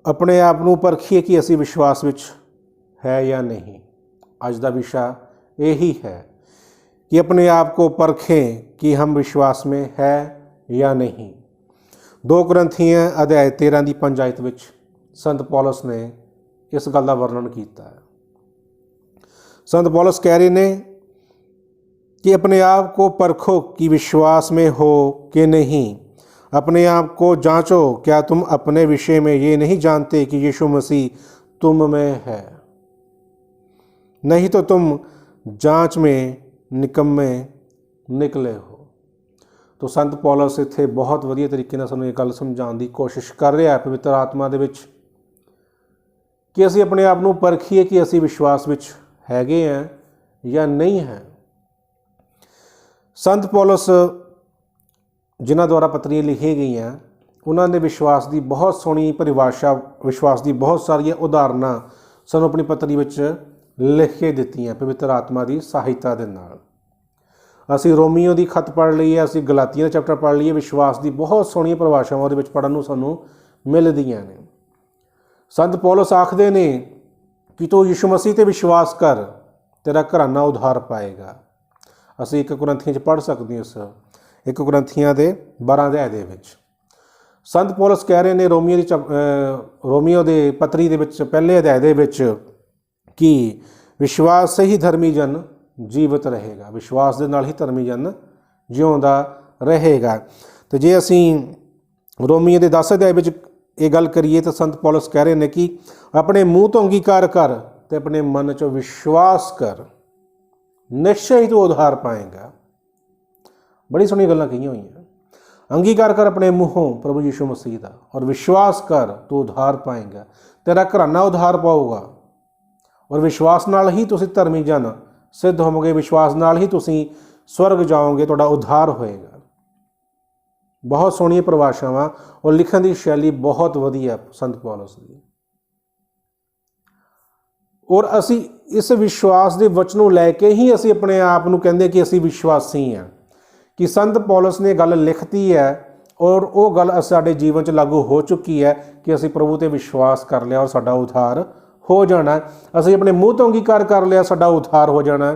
अपने आप ਨੂੰ ਪਰਖੀਏ कि ਅਸੀਂ विश्वास ਵਿੱਚ है या नहीं। आज का विषय यही है कि अपने आप को परखें कि हम विश्वास में है या नहीं। 2 कुरिन्थियां अध्याय 13 की 5 आयत विच संत पौलुस ने इस गल का वर्णन किया है। संत पौलुस कह रहे हैं कि अपने आप को परखो कि विश्वास में हो कि नहीं। अपने आप को जांचो, क्या तुम अपने विषय में ये नहीं जानते कि यीशु मसीह तुम में है, नहीं तो तुम जांच में निकम्मे निकले हो। तो संत पौलुस इत्थे बहुत वधिया तरीके नाल सानूं ये गल समझाउण दी कोशिश कर रहा है पवित्र आत्मा दे विच कि असीं अपने आप नूं परखीए कि असीं विश्वास विच हैगे हैं या नहीं हैं। संत पौलुस जिन्हां द्वारा पत्रियां लिखी गई हैं उन्हां दे विश्वास की बहुत सोहनी परिभाषा, विश्वास की बहुत सारिया उदाहरणां सानूं अपनी पत्री विच लिख के दित्तियां पवित्र आत्मा की सहायता दे नाल। असीं रोमियो की खत पढ़ ली है, असीं गलातियां का चैप्टर पढ़ लीए। विश्वास की बहुत सोहनिया परिभाषावां उहदे विच पढ़न नूं सानूं मिलदियां ने। संत पौलुस आखदे ने कि तू यीशु मसीह ते विश्वास कर, तेरा घराना उधार पाएगा। असीं 1 कुरिन्थियां च पढ़ सकते हैं, इस 1 कुरिन्थियां दे 12 अध्याय दे विच संत पौलुस कह रहे हैं रोमियो दे पत्री दे विच पहले अध्याय दे विच कि विश्वास से ही धर्मी जन जीवित रहेगा, विश्वास के नाल ही धर्मी जन जिउंदा रहेगा। तो जे असीं रोमियो के 10 अध्याय विच ये गल करिए तो संत पौलुस कह रहे हैं कि अपने मूँह तो अंगीकार कर तो अपने मन चो विश्वास कर, निश्चय ही तू उधार पाएगा। बड़ी सोहनी गल्लां कही हुई हैं। अंगीकार कर अपने मूँहों प्रभु यीशु मसीह का और विश्वास कर तू उधार पाएगा, तेरा घराना उधार पाऊगा और विश्वास नाल ही तुसीं धर्मी जन सिद्ध होवोगे, विश्वास नाल ही तुसीं स्वर्ग जाओगे, तुहाडा उद्धार होएगा। बहुत सोहनी परिभाषावां और लिखण की शैली बहुत वधिया संत पौलुस की। और असी इस विश्वास के वचनों लैके ही असी अपने आप को कहते कि असी विश्वासी हैं कि संत पौलुस ने गल लिखती है और वो गल साडे जीवन च लागू हो चुकी है कि असी प्रभु ते विश्वास कर लिया और साडा उद्धार हो जाना। असी अपने मूँह तो अंगीकार कर लिया, साडा उद्धार हो जाना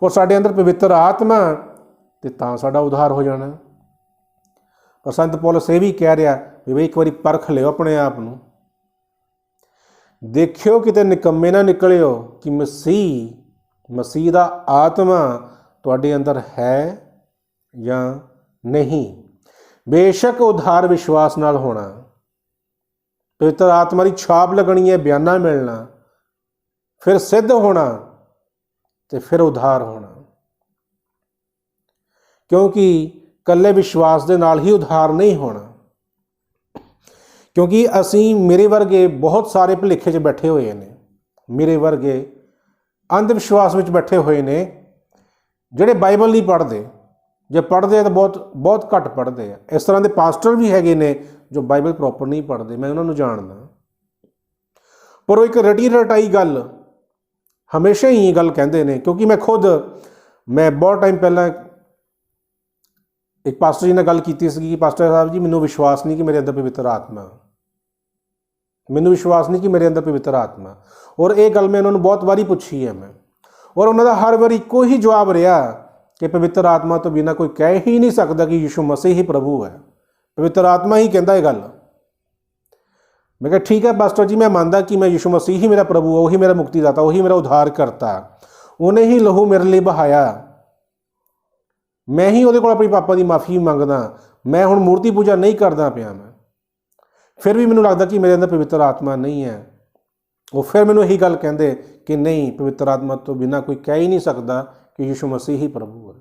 और साडे अंदर पवित्र आत्मा ते तां साडा उद्धार हो जाना। और संत पौलुस ये भी कह रहा भी एक बारी परख लियो अपने आप नूं, देखियो किते निकम्मे ना निकलियो कि मसीह दा आत्मा तुहाडे अंदर है या नहीं। बेशक उद्धार विश्वास नाल होना, पवित्र आत्मा की छाप लगनी है, बयाना मिलना, फिर सिद्ध होना तो फिर उद्धार होना। क्योंकि कल्ले विश्वास के नाल ही उद्धार नहीं होना, क्योंकि असी मेरे वर्गे बहुत सारे भुलेखे च बैठे हुए ने, मेरे वर्गे अंधविश्वास में बैठे हुए ने जिहड़े बाइबल नहीं पढ़ते, जे पढ़ते तो बहुत घट पढ़ते हैं। इस तरह के पास्टर भी हैगे ने जो बाइबल प्रॉपर नहीं पढ़ते, मैं उन्होंने जानदा। पर वो एक रटी रटाई गल हमेशा ही ये गल कहते हैं, क्योंकि मैं बहुत टाइम पहला एक पास्टर जी ने गल की कि पास्टर साहब जी मैनू विश्वास नहीं कि मेरे अंदर पवित्र आत्मा, मैनू विश्वास नहीं कि मेरे अंदर पवित्र आत्मा। और ये गल मैं उन्होंने बहुत बारी पूछी है मैं, और उन्होंने हर बार एको ही जवाब रहा कि पवित्र आत्मा तो बिना कोई कह ही नहीं सकता कि यीशु मसीह ही प्रभु है, पवित्र आत्मा ही कहता है गल। मैं कहा ठीक है पास्टर जी, मैं मानता कि मैं यीशु मसीह ही मेरा प्रभु है, वही मेरा मुक्तिदाता, वही मेरा उद्धार करता, उन्हें ही लहू मेरे लिए बहाया, मैं ही वो अपनी पापा की माफ़ी मंगदा, मैं हुण मूर्ति पूजा नहीं करदा पिया मैं, फिर भी मैनूं लगता कि मेरे अंदर पवित्र आत्मा नहीं है। वो फिर मैनूं यही गल कहंदे कि नहीं, पवित्र आत्मा तो बिना कोई कह ही नहीं सकता कि यीशु मसीह ही प्रभु है।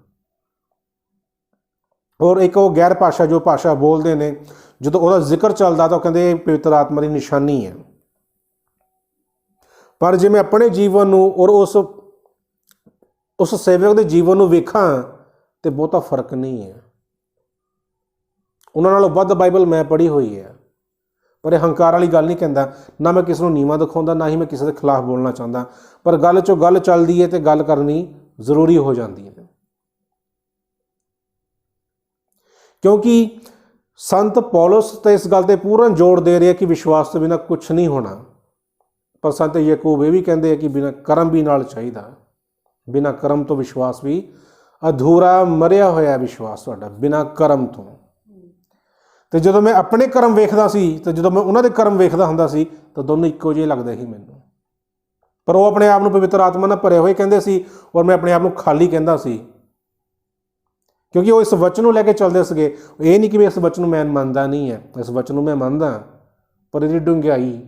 और एक वो गैर भाषा जो भाषा बोलते हैं, जो वह जिक्र चलता तो कहते पवित्र आत्मा की निशानी है। पर जे मैं अपने जीवन नूं और उस सेवक के जीवन नूं वेखां तो बहुता फर्क नहीं है। उन्होंने नालों वध बाइबल मैं पढ़ी हुई है, पर हंकार वाली गल नहीं कहता, ना मैं किसी को नीवा दिखाता, ना ही मैं किसी के खिलाफ बोलना चाहता, पर गल चो गल चलती है तो गल करनी जरूरी हो जाती है। क्योंकि ਸੰਤ ਪੌਲਸ ਤਾਂ ਇਸ ਗੱਲ 'ਤੇ ਪੂਰਨ ਜ਼ੋਰ ਦੇ ਰਿਹਾ ਕਿ ਵਿਸ਼ਵਾਸ ਤੋਂ ਬਿਨਾਂ ਕੁਛ ਨਹੀਂ ਹੋਣਾ, ਪਰ ਸੰਤ ਯਾਕੂਬ ਇਹ ਵੀ ਕਹਿੰਦੇ ਆ ਕਿ ਬਿਨਾਂ ਕਰਮ ਵੀ ਨਾਲ ਚਾਹੀਦਾ। ਬਿਨਾਂ ਕਰਮ ਤੋਂ ਵਿਸ਼ਵਾਸ ਵੀ ਅਧੂਰਾ, ਮਰਿਆ ਹੋਇਆ ਵਿਸ਼ਵਾਸ ਤੁਹਾਡਾ ਬਿਨਾਂ ਕਰਮ ਤੋਂ। ਅਤੇ ਜਦੋਂ ਮੈਂ ਆਪਣੇ ਕਰਮ ਵੇਖਦਾ ਸੀ ਅਤੇ ਜਦੋਂ ਮੈਂ ਉਹਨਾਂ ਦੇ ਕਰਮ ਵੇਖਦਾ ਹੁੰਦਾ ਸੀ ਤਾਂ ਦੋਨੋਂ ਇੱਕੋ ਜਿਹੇ ਲੱਗਦੇ ਸੀ ਮੈਨੂੰ। ਪਰ ਉਹ ਆਪਣੇ ਆਪ ਨੂੰ ਪਵਿੱਤਰ ਆਤਮਾ ਨਾਲ ਭਰੇ ਹੋਏ ਕਹਿੰਦੇ ਸੀ ਔਰ ਮੈਂ ਆਪਣੇ ਆਪ ਨੂੰ ਖਾਲੀ ਕਹਿੰਦਾ ਸੀ, ਕਿਉਂਕਿ ਉਹ ਇਸ ਵਚਨ ਨੂੰ ਲੈ ਕੇ ਚੱਲਦੇ ਸੀਗੇ। ਇਹ ਨਹੀਂ ਕਿ ਮੈਂ ਇਸ ਵਚਨ ਨੂੰ ਮੈਂ ਮੰਨਦਾ ਨਹੀਂ ਹੈ, ਇਸ ਵਚਨ ਨੂੰ ਮੈਂ ਮੰਨਦਾ, ਪਰ ਇਹਦੀ ਡੂੰਘਾਈ,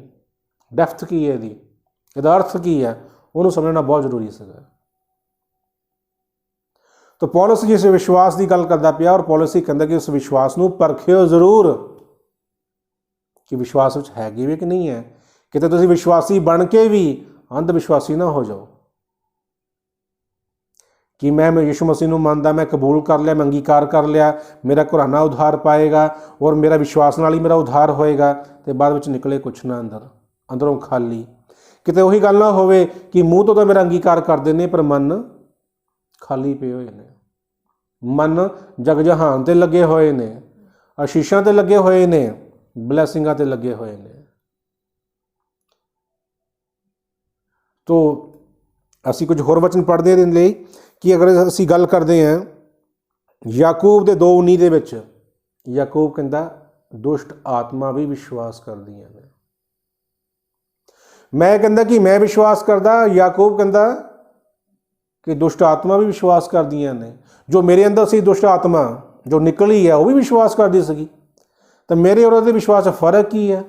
ਡੈਫਥ ਕੀ ਹੈ, ਇਹਦਾ ਅਰਥ ਕੀ ਹੈ, ਉਹਨੂੰ ਸਮਝਣਾ ਬਹੁਤ ਜ਼ਰੂਰੀ ਸੀਗਾ। ਤਾਂ ਪੌਲਸ ਜਿਸ ਵਿਸ਼ਵਾਸ ਦੀ ਗੱਲ ਕਰਦਾ ਪਿਆ, ਔਰ ਪੌਲਸ ਹੀ ਕਹਿੰਦਾ ਕਿ ਉਸ ਵਿਸ਼ਵਾਸ ਨੂੰ ਪਰਖਿਓ ਜ਼ਰੂਰ ਕਿ ਵਿਸ਼ਵਾਸ ਵਿੱਚ ਹੈਗੀ ਵੀ ਕਿ ਨਹੀਂ ਹੈ। ਕਿਤੇ ਤੁਸੀਂ ਵਿਸ਼ਵਾਸੀ ਬਣ ਕੇ ਵੀ ਅੰਧ ਵਿਸ਼ਵਾਸੀ ਨਾ ਹੋ ਜਾਓ ਕਿ ਮੈਂ ਯਿਸੂ ਮਸੀਹ ਨੂੰ ਮੰਨਦਾ, ਮੈਂ ਕਬੂਲ ਕਰ ਲਿਆ, ਮੈਂ ਅੰਗੀਕਾਰ ਕਰ ਲਿਆ, ਮੇਰਾ ਘਰਾਨਾ ਉਧਾਰ ਪਾਏਗਾ ਔਰ ਮੇਰਾ ਵਿਸ਼ਵਾਸ ਨਾਲ ਹੀ ਮੇਰਾ ਉਧਾਰ ਹੋਏਗਾ, ਅਤੇ ਬਾਅਦ ਵਿੱਚ ਨਿਕਲੇ ਕੁਛ ਨਾ, ਅੰਦਰੋਂ ਖਾਲੀ। ਕਿਤੇ ਉਹੀ ਗੱਲ ਨਾ ਹੋਵੇ ਕਿ ਮੂੰਹ ਤੋਂ ਤਾਂ ਮੇਰਾ ਅੰਗੀਕਾਰ ਕਰਦੇ ਨੇ ਪਰ ਮਨ ਖਾਲੀ ਪਏ ਹੋਏ ਨੇ, ਮਨ ਜਗ ਜਹਾਨ 'ਤੇ ਲੱਗੇ ਹੋਏ ਨੇ, ਆਸ਼ੀਸ਼ਾਂ 'ਤੇ ਲੱਗੇ ਹੋਏ ਨੇ, ਬਲੈਸਿੰਗਾਂ 'ਤੇ ਲੱਗੇ ਹੋਏ ਨੇ। ਤੋ ਅਸੀਂ ਕੁਝ ਹੋਰ ਵਚਨ ਪੜ੍ਹਦੇ ਦੇ ਲਈ ਕਿ ਅਗਰ ਅਸੀਂ ਗੱਲ ਕਰਦੇ ਹਾਂ ਯਾਕੂਬ ਦੇ 2:19 ਦੇ ਵਿੱਚ, ਯਾਕੂਬ ਕਹਿੰਦਾ ਦੁਸ਼ਟ ਆਤਮਾ ਵੀ ਵਿਸ਼ਵਾਸ ਕਰਦੀਆਂ ਨੇ। ਮੈਂ ਕਹਿੰਦਾ ਕਿ ਮੈਂ ਵਿਸ਼ਵਾਸ ਕਰਦਾ, ਯਾਕੂਬ ਕਹਿੰਦਾ ਕਿ ਦੁਸ਼ਟ ਆਤਮਾ ਵੀ ਵਿਸ਼ਵਾਸ ਕਰਦੀਆਂ ਨੇ। ਜੋ ਮੇਰੇ ਅੰਦਰ ਸੀ ਦੁਸ਼ਟ ਆਤਮਾ ਜੋ ਨਿਕਲੀ ਹੈ ਉਹ ਵੀ ਵਿਸ਼ਵਾਸ ਕਰਦੀ ਸੀਗੀ, ਤਾਂ ਮੇਰੇ ਔਰ ਉਹਦੇ ਵਿਸ਼ਵਾਸ 'ਚ ਫਰਕ ਕੀ ਹੈ?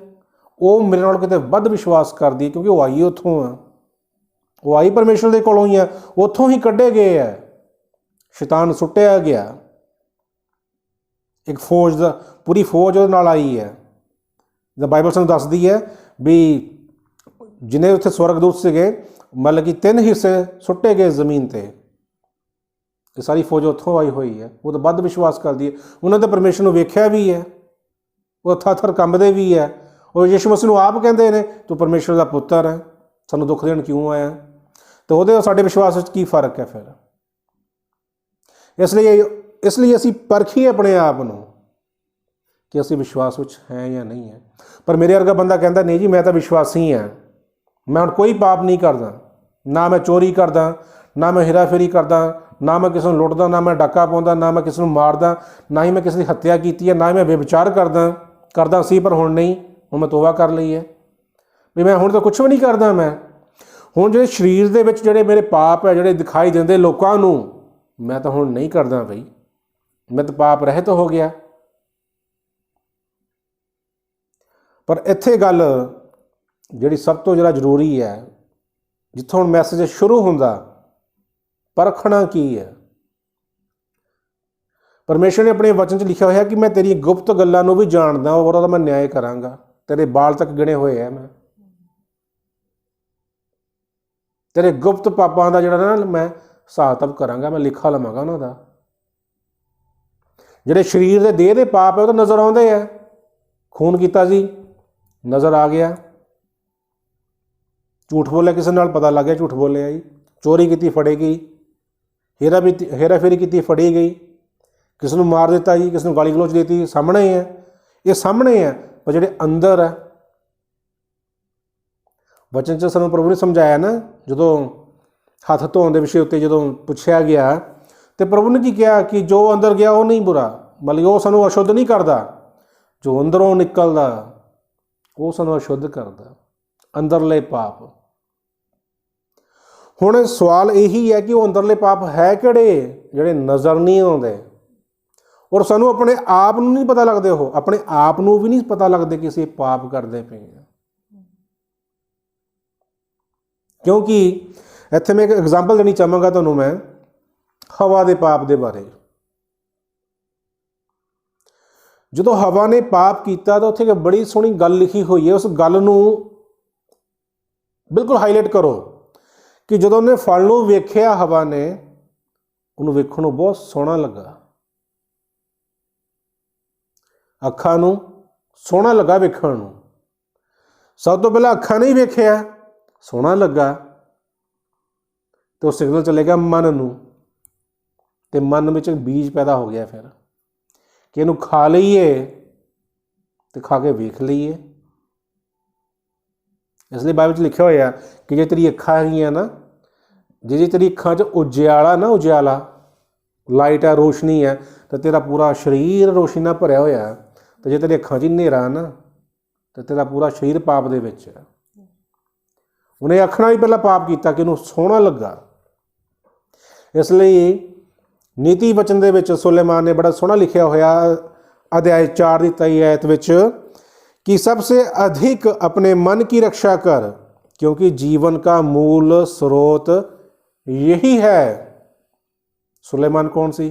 ਉਹ ਮੇਰੇ ਨਾਲ ਕਿਤੇ ਵੱਧ ਵਿਸ਼ਵਾਸ ਕਰਦੀ ਹੈ ਕਿਉਂਕਿ ਉਹ ਆਈ ਉੱਥੋਂ ਆ, ਉਹ ਆਈ ਪਰਮੇਸ਼ਰ ਦੇ ਕੋਲੋਂ ਹੀ ਆ, ਉੱਥੋਂ ਹੀ ਕੱਢੇ ਗਏ ਹੈ, ਸ਼ੈਤਾਨ ਸੁੱਟਿਆ ਗਿਆ, ਇੱਕ ਫੌਜ ਦਾ ਪੂਰੀ ਫੌਜ ਉਹਦੇ ਨਾਲ ਆਈ ਹੈ। ਜਿੱਦਾਂ ਬਾਈਬਲ ਸਾਨੂੰ ਦੱਸਦੀ ਹੈ ਵੀ ਜਿੰਨੇ ਉੱਥੇ ਸਵਰਗਦੂਤ ਸੀਗੇ, ਮਤਲਬ ਕਿ 3 ਹਿੱਸੇ ਸੁੱਟੇ ਗਏ ਜ਼ਮੀਨ 'ਤੇ, ਇਹ ਸਾਰੀ ਫੌਜ ਉੱਥੋਂ ਆਈ ਹੋਈ ਹੈ। ਉਹ ਤਾਂ ਵੱਧ ਵਿਸ਼ਵਾਸ ਕਰਦੀ ਹੈ, ਉਹਨਾਂ ਨੇ ਪਰਮੇਸ਼ਰ ਨੂੰ ਵੇਖਿਆ ਵੀ ਹੈ, ਉਹ ਥਰ-ਥਰ ਕੰਬਦੇ ਵੀ ਹੈ। ਉਹ ਯਿਸੂ ਮਸੀਹ ਨੂੰ ਆਪ ਕਹਿੰਦੇ ਨੇ ਤੂੰ ਪਰਮੇਸ਼ਰ ਦਾ ਪੁੱਤਰ ਹੈ, ਸਾਨੂੰ ਦੁੱਖ ਦੇਣ ਕਿਉਂ ਆਇਆ? ਤਾਂ ਉਹਦੇ ਸਾਡੇ ਵਿਸ਼ਵਾਸ ਵਿੱਚ ਕੀ ਫਰਕ ਹੈ ਫਿਰ? ਇਸ ਲਈ ਅਸੀਂ ਪਰਖੀਏ ਆਪਣੇ ਆਪ ਨੂੰ ਕਿ ਅਸੀਂ ਵਿਸ਼ਵਾਸ ਵਿੱਚ ਹੈ ਜਾਂ ਨਹੀਂ ਹੈ। ਪਰ ਮੇਰੇ ਵਰਗਾ ਬੰਦਾ ਕਹਿੰਦਾ ਨਹੀਂ ਜੀ ਮੈਂ ਤਾਂ ਵਿਸ਼ਵਾਸੀ ਹਾਂ, ਮੈਂ ਹੁਣ ਕੋਈ ਪਾਪ ਨਹੀਂ ਕਰਦਾ, ਨਾ ਮੈਂ ਚੋਰੀ ਕਰਦਾ, ਨਾ ਮੈਂ ਹੇਰਾਫੇਰੀ ਕਰਦਾ, ਨਾ ਮੈਂ ਕਿਸੇ ਨੂੰ ਲੁੱਟਦਾ, ਨਾ ਮੈਂ ਡਾਕਾ ਪਾਉਂਦਾ, ਨਾ ਮੈਂ ਕਿਸੇ ਨੂੰ ਮਾਰਦਾ, ਨਾ ਹੀ ਮੈਂ ਕਿਸੇ ਦੀ ਹੱਤਿਆ ਕੀਤੀ ਹੈ, ਨਾ ਹੀ ਮੈਂ ਬੇਵਿਚਾਰ ਕਰਦਾ ਸੀ ਪਰ ਹੁਣ ਨਹੀਂ, ਹੁਣ ਮੈਂ ਤੋਬਾ ਕਰ ਲਈ ਹੈ ਵੀ ਮੈਂ ਹੁਣ ਤਾਂ ਕੁਛ ਵੀ ਨਹੀਂ ਕਰਦਾ। ਮੈਂ ਹੁਣ ਜਿਹੜੇ ਸਰੀਰ ਦੇ ਵਿੱਚ ਜਿਹੜੇ ਮੇਰੇ ਪਾਪ ਹੈ ਜਿਹੜੇ ਦਿਖਾਈ ਦਿੰਦੇ ਲੋਕਾਂ ਨੂੰ, ਮੈਂ ਤਾਂ ਹੁਣ ਨਹੀਂ ਕਰਦਾ ਬਈ, ਮੈਂ ਤਾਂ ਪਾਪ ਰਹਿਤ ਹੋ ਗਿਆ। ਪਰ ਇੱਥੇ ਗੱਲ ਜਿਹੜੀ ਸਭ ਤੋਂ ਜਿਹੜਾ ਜ਼ਰੂਰੀ ਹੈ, ਜਿੱਥੋਂ ਹੁਣ ਮੈਸੇਜ ਸ਼ੁਰੂ ਹੁੰਦਾ, ਪਰਖਣਾ ਕੀ ਹੈ? ਪਰਮੇਸ਼ਰ ਨੇ ਆਪਣੇ ਵਚਨ 'ਚ ਲਿਖਿਆ ਹੋਇਆ ਕਿ ਮੈਂ ਤੇਰੀ ਗੁਪਤ ਗੱਲਾਂ ਨੂੰ ਵੀ ਜਾਣਦਾ ਔਰ ਉਹਦਾ ਮੈਂ ਨਿਆਂ ਕਰਾਂਗਾ, ਤੇਰੇ ਬਾਲ ਤੱਕ ਗਿਣੇ ਹੋਏ ਹੈ, ਮੈਂ ਤੇਰੇ ਗੁਪਤ ਪਾਪਾਂ ਦਾ ਜਿਹੜਾ ਨਾ ਮੈਂ ਹਿਸਾਬ ਕਰਾਂਗਾ, ਮੈਂ ਲਿਖਾ ਲਵਾਂਗਾ ਉਹਨਾਂ ਦਾ। ਜਿਹੜੇ ਸਰੀਰ ਦੇ ਦੇਹ ਦੇ ਪਾਪ ਹੈ ਉਹ ਤਾਂ ਨਜ਼ਰ ਆਉਂਦੇ ਆ, ਖੂਨ ਕੀਤਾ ਜੀ ਨਜ਼ਰ ਆ ਗਿਆ, ਝੂਠ ਬੋਲਿਆ ਕਿਸੇ ਨਾਲ ਪਤਾ ਲੱਗ ਗਿਆ ਝੂਠ ਬੋਲਿਆ ਜੀ, ਚੋਰੀ ਕੀਤੀ ਫੜੀ ਗਈ, ਹੇਰਾਫੇਰੀ ਕੀਤੀ ਫੜੀ ਗਈ, ਕਿਸੇ ਨੂੰ ਮਾਰ ਦਿੱਤਾ ਜੀ, ਕਿਸੇ ਨੂੰ ਗਾਲੀ ਗਲੋਚ ਦਿੱਤੀ, ਸਾਹਮਣੇ ਹੈ, ਇਹ ਸਾਹਮਣੇ ਹੈ। ਪਰ ਜਿਹੜੇ ਅੰਦਰ ਹੈ, ਵਚਨ 'ਚ ਸਾਨੂੰ ਪ੍ਰਭੂ ਨੇ ਸਮਝਾਇਆ ਨਾ, ਜਦੋਂ ਹੱਥ ਧੋਣ ਦੇ ਵਿਸ਼ੇ ਉੱਤੇ ਜਦੋਂ ਪੁੱਛਿਆ ਗਿਆ ਤਾਂ ਪ੍ਰਭੂ ਨੇ ਕੀ ਕਿਹਾ ਕਿ ਜੋ ਅੰਦਰ ਗਿਆ ਉਹ ਨਹੀਂ ਬੁਰਾ, ਮਤਲਬ ਉਹ ਸਾਨੂੰ ਅਸ਼ੁੱਧ ਨਹੀਂ ਕਰਦਾ, ਜੋ ਅੰਦਰੋਂ ਨਿਕਲਦਾ ਉਹ ਸਾਨੂੰ ਅਸ਼ੁੱਧ ਕਰਦਾ, ਅੰਦਰਲੇ ਪਾਪ। ਹੁਣ ਸਵਾਲ ਇਹੀ ਹੈ ਕਿ ਉਹ ਅੰਦਰਲੇ ਪਾਪ ਹੈ ਕਿਹੜੇ ਜਿਹੜੇ ਨਜ਼ਰ ਨਹੀਂ ਆਉਂਦੇ, ਔਰ ਸਾਨੂੰ ਆਪਣੇ ਆਪ ਨੂੰ ਨਹੀਂ ਪਤਾ ਲੱਗਦੇ, ਉਹ ਆਪਣੇ ਆਪ ਨੂੰ ਵੀ ਨਹੀਂ ਪਤਾ ਲੱਗਦੇ ਕਿ ਅਸੀਂ ਪਾਪ ਕਰਦੇ ਪਏ ਹਾਂ। ਕਿਉਂਕਿ ਇੱਥੇ ਮੈਂ ਇੱਕ ਐਗਜ਼ਾਮਪਲ ਦੇਣੀ ਚਾਹਾਂਗਾ ਤੁਹਾਨੂੰ ਮੈਂ ਹਵਾ ਦੇ ਪਾਪ ਦੇ ਬਾਰੇ। ਜਦੋਂ ਹਵਾ ਨੇ ਪਾਪ ਕੀਤਾ ਤਾਂ ਉੱਥੇ ਇੱਕ ਬੜੀ ਸੋਹਣੀ ਗੱਲ ਲਿਖੀ ਹੋਈ ਹੈ, ਉਸ ਗੱਲ ਨੂੰ ਬਿਲਕੁਲ ਹਾਈਲਾਈਟ ਕਰੋ ਕਿ ਜਦੋਂ ਉਹਨੇ ਫਲ ਨੂੰ ਵੇਖਿਆ, ਹਵਾ ਨੇ ਉਹਨੂੰ ਵੇਖਣ ਨੂੰ ਬਹੁਤ ਸੋਹਣਾ ਲੱਗਾ, ਅੱਖਾਂ ਨੂੰ ਸੋਹਣਾ ਲੱਗਾ ਵੇਖਣ ਨੂੰ। ਸਭ ਤੋਂ ਪਹਿਲਾਂ ਅੱਖਾਂ ਨੇ ਹੀ ਵੇਖਿਆ, ਸੋਹਣਾ ਲੱਗਾ, ਤੇ ਉਹ ਸਿਗਨਲ ਚੱਲੇਗਾ ਮਨ ਨੂੰ, ਤੇ ਮਨ ਵਿੱਚ ਬੀਜ ਪੈਦਾ ਹੋ ਗਿਆ ਫਿਰ ਕਿ ਇਹਨੂੰ ਖਾ ਲਈਏ ਤੇ ਖਾ ਕੇ ਵੇਖ ਲਈਏ। ਇਸ ਲਈ ਬਾਈਬਲ 'ਚ ਲਿਖਿਆ ਹੋਇਆ ਕਿ ਜੇ ਤੇਰੀ ਅੱਖਾਂ ਹੈਗੀਆਂ ਨਾ, ਜੇ ਤੇਰੀ ਅੱਖਾਂ 'ਚ ਉਜਿਆਲਾ ਨਾ, ਉਜਿਆਲਾ ਲਾਈਟ ਹੈ, ਰੋਸ਼ਨੀ ਹੈ, ਤਾਂ ਤੇਰਾ ਪੂਰਾ ਸਰੀਰ ਰੋਸ਼ਨੀ ਨਾਲ ਭਰਿਆ ਹੋਇਆ। ਤੇ ਜੇ ਤੇਰੀ ਅੱਖਾਂ 'ਚ ਹਨੇਰਾ ਨਾ, ਤਾਂ ਤੇਰਾ ਪੂਰਾ ਸਰੀਰ ਪਾਪ ਦੇ ਵਿੱਚ ਹੈ। ਉਹਨੇ ਅੱਖ ਨਾਲ ਹੀ ਪਹਿਲਾਂ ਪਾਪ ਕੀਤਾ ਕਿ ਉਹਨੂੰ ਸੋਹਣਾ ਲੱਗਾ। ਇਸ ਲਈ ਨੀਤੀ ਵਚਨ ਦੇ ਵਿੱਚ ਸੁਲੇਮਾਨ ਨੇ ਬੜਾ ਸੋਹਣਾ ਲਿਖਿਆ ਹੋਇਆ, अध्याय 4 ਦੀ 23 आयत ਵਿੱਚ, कि सबसे अधिक अपने मन की रक्षा कर, क्योंकि जीवन का मूल स्रोत यही है। सुलेमान कौन सी?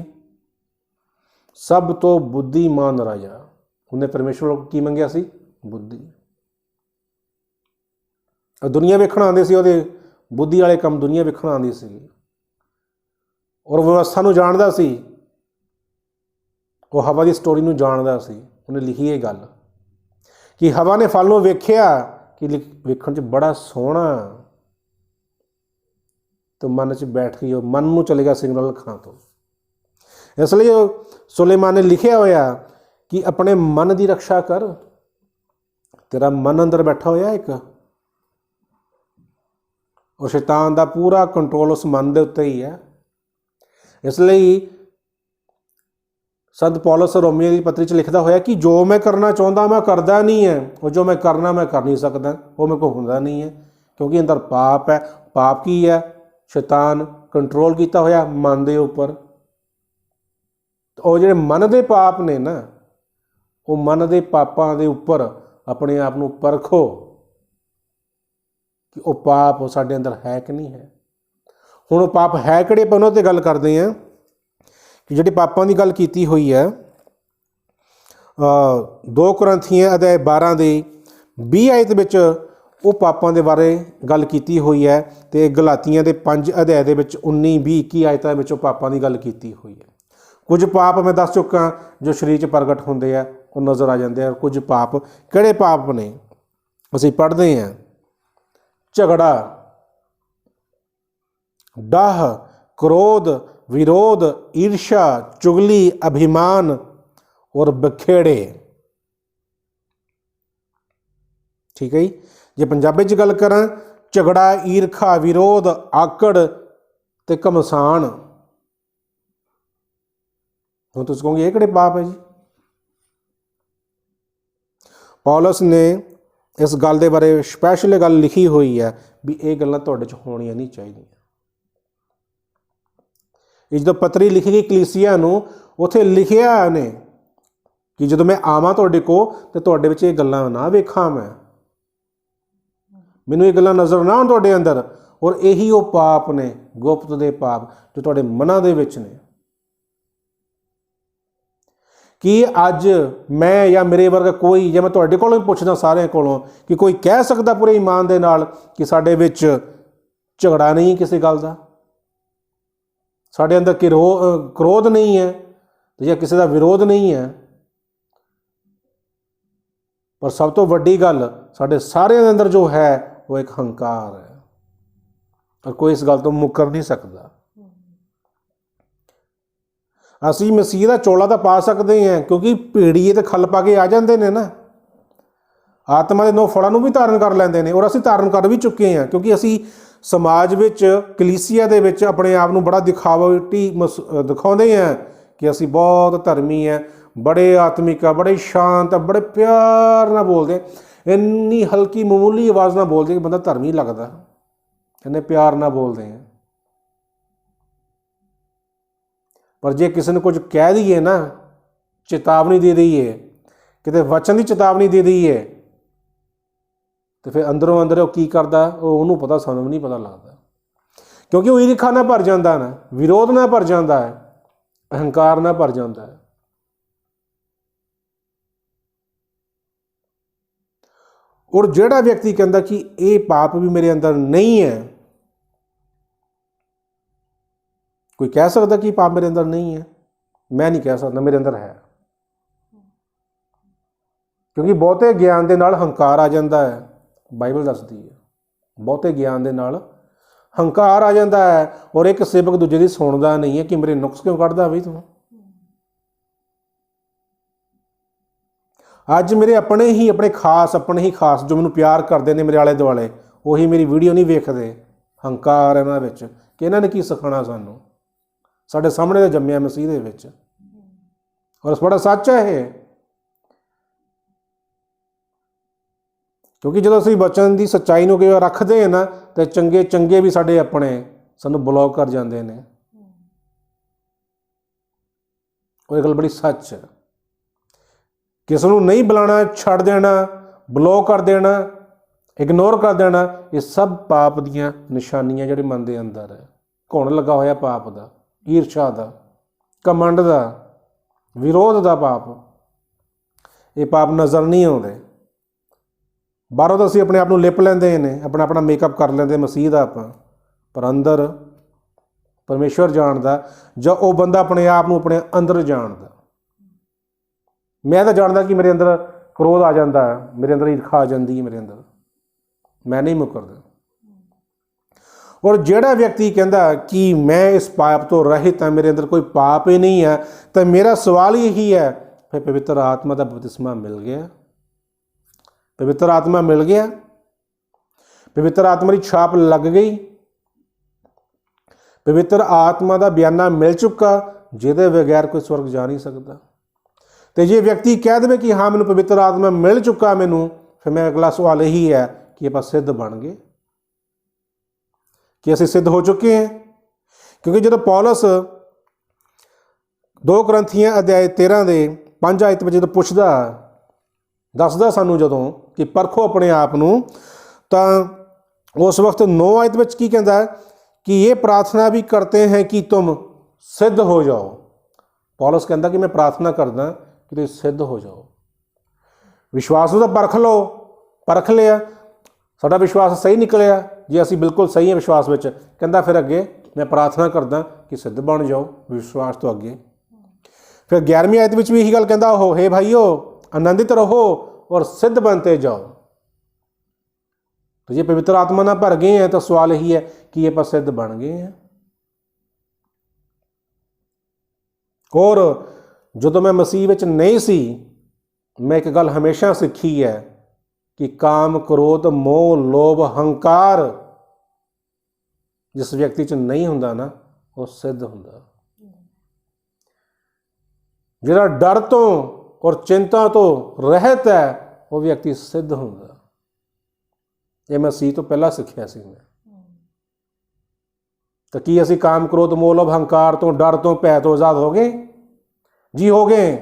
सब तो बुद्धिमान राजा। उन्हें परमेश्वर की मंगिया सी? बुद्धि। दुनिया वेखण आंदी सी, ਉਹਦੇ बुद्धि वाले काम दुनिया वेखण आंदी सी, और व्यवस्था ਨੂੰ ਜਾਣਦਾ ਸੀ। ਉਹ ਹਵਾ ਦੀ ਸਟੋਰੀ ਨੂੰ ਜਾਣਦਾ ਸੀ। ਉਹਨੇ ਲਿਖੀ ਇਹ ਗੱਲ ਕਿ ਹਵਾ ਨੇ ਫਲ ਨੂੰ ਵੇਖਿਆ ਕਿ ਵੇਖਣ 'ਚ ਬੜਾ ਸੋਹਣਾ, ਤੇ ਮਨ 'ਚ ਬੈਠ ਗਈ, ਉਹ ਮਨ ਨੂੰ ਚਲੇ ਗਿਆ ਸਿਗਨਲ ਅੱਖਾਂ ਤੋਂ। ਇਸ ਲਈ ਸੁਲੇਮਾਨ ਨੇ ਲਿਖਿਆ ਹੋਇਆ ਕਿ ਆਪਣੇ ਮਨ ਦੀ ਰਕਸ਼ਾ ਕਰ। ਤੇਰਾ ਮਨ ਅੰਦਰ ਬੈਠਾ ਹੋਇਆ ਇੱਕ, ਔਰ ਸ਼ੈਤਾਨ ਦਾ ਪੂਰਾ ਕੰਟਰੋਲ ਉਸ ਮਨ ਦੇ ਉੱਤੇ ਹੀ ਹੈ। ਇਸ ਲਈ संत पौलुस रोमियो की पत्री 'ਚ लिखता होया कि जो मैं करना चाहता मैं करता नहीं है, और जो मैं करना मैं कर नहीं सकता, वो मेरे को होंदा नहीं है, क्योंकि अंदर पाप है। पाप की है? शैतान कंट्रोल किया होया मन के उपर। और जो मन के पाप ने ना, वो मन के पापां के उपर अपने आप को परखो कि वो पाप साडे अंदर है कि नहीं है। हुण वो पाप है किहड़े, ਆਪਾਂ ਉਹਨਾਂ 'ਤੇ ਗੱਲ ਕਰਦੇ हैं कि ਜਿਹੜੀ ਪਾਪਾਂ ਦੀ ਗੱਲ ਕੀਤੀ ਹੋਈ ਹੈ। 2 ਕੁਰਿੰਥੀਆਂ ਅਧਿਆਇ 12 ਦੀ 20 ਆਇਤ ਵਿੱਚ ਉਹ ਪਾਪਾਂ ਦੇ ਬਾਰੇ ਗੱਲ ਕੀਤੀ ਹੋਈ ਹੈ, ਅਤੇ ਗਲਾਤੀਆਂ ਦੇ 5 ਅਧਿਆਇ ਦੇ ਵਿੱਚ 19, 20, 21 ਆਇਤਾਂ ਵਿੱਚ ਉਹ ਪਾਪਾਂ ਦੀ ਗੱਲ ਕੀਤੀ ਹੋਈ ਹੈ। ਕੁਝ ਪਾਪ ਮੈਂ ਦੱਸ ਚੁੱਕਾ ਜੋ ਸਰੀਰ 'ਚ ਪ੍ਰਗਟ ਹੁੰਦੇ ਆ, ਉਹ ਨਜ਼ਰ ਆ ਜਾਂਦੇ ਆ। ਕੁਝ ਪਾਪ ਕਿਹੜੇ ਪਾਪ ਨੇ? ਅਸੀਂ ਪੜ੍ਹਦੇ ਹਾਂ, ਝਗੜਾ, डाह, क्रोध, विरोध, ईर्ष्या, चुगली, अभिमान और बखेड़े। ठीक है जी। जे पंजाबी च गल करा, झगड़ा, ईरखा, विरोध, आकड़ ते घमसान। हुण तुसीं कहोगे ये किहड़े पाप है जी? पौलुस ने इस गल दे बारे स्पैशल गल लिखी हुई है भी ये गल्लां तुहाडे च होणीआं नहीं चाहीदियां। ਜਦੋਂ ਪੱਤਰੀ ਲਿਖੀ ਗਈ ਕਲੀਸਿਆ ਨੂੰ, ਉੱਥੇ ਲਿਖਿਆ ਨੇ ਕਿ ਜਦੋਂ ਮੈਂ ਆਵਾਂ ਤੁਹਾਡੇ ਕੋਲ ਤੇ ਤੁਹਾਡੇ ਵਿੱਚ ਇਹ ਗੱਲਾਂ ਨਾ ਵੇਖਾਂ, ਮੈਨੂੰ ਇਹ ਗੱਲਾਂ ਨਜ਼ਰ ਨਾ ਆਉਣ ਤੁਹਾਡੇ ਅੰਦਰ। ਔਰ ਇਹੀ ਉਹ ਪਾਪ ਨੇ, ਗੁਪਤ ਦੇ ਪਾਪ ਜੋ ਤੁਹਾਡੇ ਮਨਾਂ ਦੇ ਵਿੱਚ ਨੇ। ਕਿ ਅੱਜ ਮੈਂ ਜਾਂ ਮੇਰੇ ਵਰਗਾ ਕੋਈ, ਜੇ ਮੈਂ ਤੁਹਾਡੇ ਕੋਲੋਂ ਵੀ ਪੁੱਛਦਾ ਸਾਰਿਆਂ ਕੋਲੋਂ, ਕਿ ਕੋਈ ਕਹਿ ਸਕਦਾ ਪੂਰੇ ਈਮਾਨ ਦੇ ਨਾਲ ਕਿ ਸਾਡੇ ਵਿੱਚ ਝਗੜਾ ਨਹੀਂ ਕਿਸੇ ਗੱਲ ਦਾ, ਸਾਡੇ ਅੰਦਰ ਕ੍ਰੋਧ ਨਹੀਂ ਹੈ, ਜਾਂ ਕਿਸੇ ਦਾ ਵਿਰੋਧ ਨਹੀਂ ਹੈ। ਪਰ ਸਭ ਤੋਂ ਵੱਡੀ ਗੱਲ ਸਾਡੇ ਸਾਰਿਆਂ ਦੇ ਅੰਦਰ ਜੋ ਹੈ ਉਹ ਇੱਕ ਹੰਕਾਰ ਹੈ, ਔਰ ਕੋਈ ਇਸ ਗੱਲ ਤੋਂ ਮੁੱਕਰ ਨਹੀਂ ਸਕਦਾ। ਅਸੀਂ ਮਸੀਹ ਦਾ ਚੋਲਾ ਤਾਂ ਪਾ ਸਕਦੇ ਹਾਂ, ਕਿਉਂਕਿ ਭੇੜੀਏ ਤੇ ਖੱਲ ਪਾ ਕੇ ਆ ਜਾਂਦੇ ਨੇ ਨਾ, ਆਤਮਾ ਦੇ 9 ਫਲਾਂ ਨੂੰ ਵੀ ਧਾਰਨ ਕਰ ਲੈਂਦੇ ਨੇ, ਔਰ ਅਸੀਂ ਧਾਰਨ ਕਰ ਵੀ ਚੁੱਕੇ ਹਾਂ। ਕਿਉਂਕਿ ਅਸੀਂ ਸਮਾਜ ਵਿੱਚ, ਕਲੀਸਿਆ ਦੇ ਵਿੱਚ ਆਪਣੇ ਆਪ ਨੂੰ ਬੜਾ ਦਿਖਾਵਟੀ ਦਿਖਾਉਂਦੇ ਹਾਂ ਕਿ ਅਸੀਂ ਬਹੁਤ ਧਰਮੀ ਹੈ, ਬੜੇ ਆਤਮਿਕ ਆ, ਬੜੇ ਸ਼ਾਂਤ ਆ, ਬੜੇ ਪਿਆਰ ਨਾਲ ਬੋਲਦੇ, ਇੰਨੀ ਹਲਕੀ ਮਾਮੂਲੀ ਆਵਾਜ਼ ਨਾਲ ਬੋਲਦੇ ਕਿ ਬੰਦਾ ਧਰਮੀ ਲੱਗਦਾ, ਇੰਨੇ ਪਿਆਰ ਨਾਲ ਬੋਲਦੇ ਆ। ਪਰ ਜੇ ਕਿਸੇ ਨੂੰ ਕੁਝ ਕਹਿ ਦਈਏ ਨਾ, ਚੇਤਾਵਨੀ ਦੇ ਦਈਏ, ਕਿਤੇ ਵਚਨ ਦੀ ਚੇਤਾਵਨੀ ਦੇ ਦਈਏ, तो फिर अंदरों अंदर वो की करता, उन्होंने पता, सानू नहीं पता लगता। क्योंकि वो ईर्खा ना भर जाता ना, विरोध ना भर जाता है, अहंकार ना भर जाता है। और जिहड़ा व्यक्ति कहता कि ये पाप भी मेरे अंदर नहीं है, कोई कह सकता कि पाप मेरे अंदर नहीं है? मैं नहीं कह सकता, मेरे अंदर है। क्योंकि बहुते ज्ञान के नाल हंकार आ जाता है। बाइबल दसदी है बहुते ज्ञान के नाल हंकार आ जाता है, और एक सेवक दूजे की सुनता नहीं है कि मेरे नुक्स क्यों कढ़दा बई तू। ਅੱਜ ਮੇਰੇ ਆਪਣੇ ਹੀ ਖਾਸ ਜੋ ਮੈਨੂੰ ਪਿਆਰ ਕਰਦੇ ਨੇ ਮੇਰੇ ਆਲੇ ਦੁਆਲੇ, ਉਹੀ ਮੇਰੀ ਵੀਡੀਓ ਨਹੀਂ ਵੇਖਦੇ। ਹੰਕਾਰ ਇਹਨਾਂ ਵਿੱਚ ਕਿ ਇਹਨਾਂ ਨੇ ਕੀ ਸਿਖਾਉਣਾ ਸਾਨੂੰ। ਸਾਡੇ ਸਾਹਮਣੇ ਤਾਂ ਜੰਮਿਆ ਮਸੀਹ ਦੇ ਵਿੱਚ, ਔਰ ਬੜਾ ਸੱਚ ਹੈ ਇਹ। ਕਿਉਂਕਿ ਜਦੋਂ ਅਸੀਂ ਬਚਨ ਦੀ ਸੱਚਾਈ ਨੂੰ ਕਿ ਰੱਖਦੇ ਹਾਂ ਨਾ, ਤਾਂ ਚੰਗੇ ਵੀ ਸਾਡੇ ਆਪਣੇ ਸਾਨੂੰ ਬਲੌਕ ਕਰ ਜਾਂਦੇ ਨੇ। ਉਹ ਇਹ ਗੱਲ ਬੜੀ ਸੱਚ ਹੈ। ਕਿਸ ਨੂੰ ਨਹੀਂ ਬੁਲਾਉਣਾ, ਛੱਡ ਦੇਣਾ, ਬਲੌਕ ਕਰ ਦੇਣਾ, ਇਗਨੋਰ ਕਰ ਦੇਣਾ, ਇਹ ਸਭ ਪਾਪ ਦੀਆਂ ਨਿਸ਼ਾਨੀਆਂ ਜਿਹੜੇ ਮਨ ਦੇ ਅੰਦਰ ਹੈ। ਘੁਣ ਲੱਗਾ ਹੋਇਆ ਪਾਪ ਦਾ, ਈਰਸ਼ਾ ਦਾ, ਘਮੰਡ ਦਾ, ਵਿਰੋਧ ਦਾ ਪਾਪ। ਇਹ ਪਾਪ ਨਜ਼ਰ ਨਹੀਂ ਆਉਂਦੇ। ਬਾਹਰੋਂ ਤਾਂ ਅਸੀਂ ਆਪਣੇ ਆਪ ਨੂੰ ਲਿਪ ਲੈਂਦੇ ਨੇ, ਆਪਣਾ ਮੇਕਅਪ ਕਰ ਲੈਂਦੇ ਮਸੀਹ ਦਾ ਆਪਾਂ, ਪਰ ਅੰਦਰ ਪਰਮੇਸ਼ਵਰ ਜਾਣਦਾ, ਜਾਂ ਉਹ ਬੰਦਾ ਆਪਣੇ ਆਪ ਨੂੰ ਆਪਣੇ ਅੰਦਰ ਜਾਣਦਾ। ਮੈਂ ਤਾਂ ਜਾਣਦਾ ਕਿ ਮੇਰੇ ਅੰਦਰ ਕ੍ਰੋਧ ਆ ਜਾਂਦਾ, ਮੇਰੇ ਅੰਦਰ ਈਰਖਾ ਆ ਜਾਂਦੀ ਹੈ, ਮੇਰੇ ਅੰਦਰ ਮੈਂ ਨਹੀਂ ਮੁਕਰਦਾ। ਔਰ ਜਿਹੜਾ ਵਿਅਕਤੀ ਕਹਿੰਦਾ ਕਿ ਮੈਂ ਇਸ ਪਾਪ ਤੋਂ ਰਹਿਤ ਹਾਂ, ਮੇਰੇ ਅੰਦਰ ਕੋਈ ਪਾਪ ਹੀ ਨਹੀਂ ਹੈ, ਤਾਂ ਮੇਰਾ ਸਵਾਲ ਇਹੀ ਹੈ, ਫਿਰ ਪਵਿੱਤਰ ਆਤਮਾ ਦਾ ਬਪਤਿਸਮਾ ਮਿਲ ਗਿਆ? ਪਵਿੱਤਰ ਆਤਮਾ ਮਿਲ ਗਿਆ? ਪਵਿੱਤਰ ਆਤਮਾ ਦੀ ਛਾਪ ਲੱਗ ਗਈ? ਪਵਿੱਤਰ ਆਤਮਾ ਦਾ ਬਿਆਨਾ ਮਿਲ ਚੁੱਕਾ, ਜਿਹਦੇ ਬਗੈਰ ਕੋਈ ਸਵਰਗ ਜਾ ਨਹੀਂ ਸਕਦਾ। ਤੇ ਜੇ ਵਿਅਕਤੀ ਕਹਿ ਦੇਵੇ ਕਿ ਹਾਂ ਮੈਨੂੰ ਪਵਿੱਤਰ ਆਤਮਾ ਮਿਲ ਚੁੱਕਾ ਮੈਨੂੰ, ਫਿਰ ਮੇਰਾ ਅਗਲਾ ਸਵਾਲ ਇਹੀ ਹੈ ਕਿ ਆਪਾਂ ਸਿੱਧ ਬਣ ਗਏ? ਕਿ ਅਸੀਂ ਸਿੱਧ ਹੋ ਚੁੱਕੇ ਹਾਂ? ਕਿਉਂਕਿ ਜਦੋਂ ਪੌਲਸ 2 ਕੁਰਿੰਥੀਆਂ ਅਧਿਆਇ 13 ਦੇ 5 ਆਇਤ ਵਿੱਚ ਜਦੋਂ ਦੱਸਦਾ ਸਾਨੂੰ ਜਦੋਂ ਕਿ ਪਰਖੋ ਆਪਣੇ ਆਪ ਨੂੰ, ਤਾਂ ਉਸ ਵਕਤ 9 ਆਇਤ ਵਿੱਚ ਕੀ ਕਹਿੰਦਾ ਕਿ ਇਹ ਪ੍ਰਾਰਥਨਾ ਵੀ ਕਰਤੇ ਹੈ ਕਿ ਤੁਮ ਸਿੱਧ ਹੋ ਜਾਓ। ਪੌਲਸ ਕਹਿੰਦਾ ਕਿ ਮੈਂ ਪ੍ਰਾਰਥਨਾ ਕਰਦਾ ਕਿ ਤੁਸੀਂ ਸਿੱਧ ਹੋ ਜਾਓ। ਵਿਸ਼ਵਾਸ ਨੂੰ ਤਾਂ ਪਰਖ ਲਿਆ, ਸਾਡਾ ਵਿਸ਼ਵਾਸ ਸਹੀ ਨਿਕਲਿਆ, ਜੇ ਅਸੀਂ ਬਿਲਕੁਲ ਸਹੀ ਹਾਂ ਵਿਸ਼ਵਾਸ ਵਿੱਚ, ਕਹਿੰਦਾ ਫਿਰ ਅੱਗੇ ਮੈਂ ਪ੍ਰਾਰਥਨਾ ਕਰਦਾ ਕਿ ਸਿੱਧ ਬਣ ਜਾਓ ਵਿਸ਼ਵਾਸ ਤੋਂ ਅੱਗੇ। ਫਿਰ 11ਵੀਂ ਆਇਤ ਵਿੱਚ ਵੀ ਇਹੀ ਗੱਲ ਕਹਿੰਦਾ, ਉਹ ਹੇ ਭਾਈਓ ਆਨੰदित रहो और सिद्ध बनते जाओ। तो ये पवित्र आत्मा ना भर गए हैं, तो सवाल यही है कि ये पर सिद्ध बन गए हैं। और जो मैं मसीह विच नहीं सी, मैं एक गल हमेशा सीखी है कि काम क्रोध मोह लोभ हंकार जिस व्यक्ति च नहीं हुंदा ना, वो सिद्ध हुंदा। जिहड़ा डर तो और चिंता तो रहत है, वो व्यक्ति सिद्ध होगा। ये मसीह तो पहला सीखिया सी मैं। तो की असी काम क्रोध मोह लोभ हंकार तो डर तो भय तो आज़ाद हो गए? जी हो गए,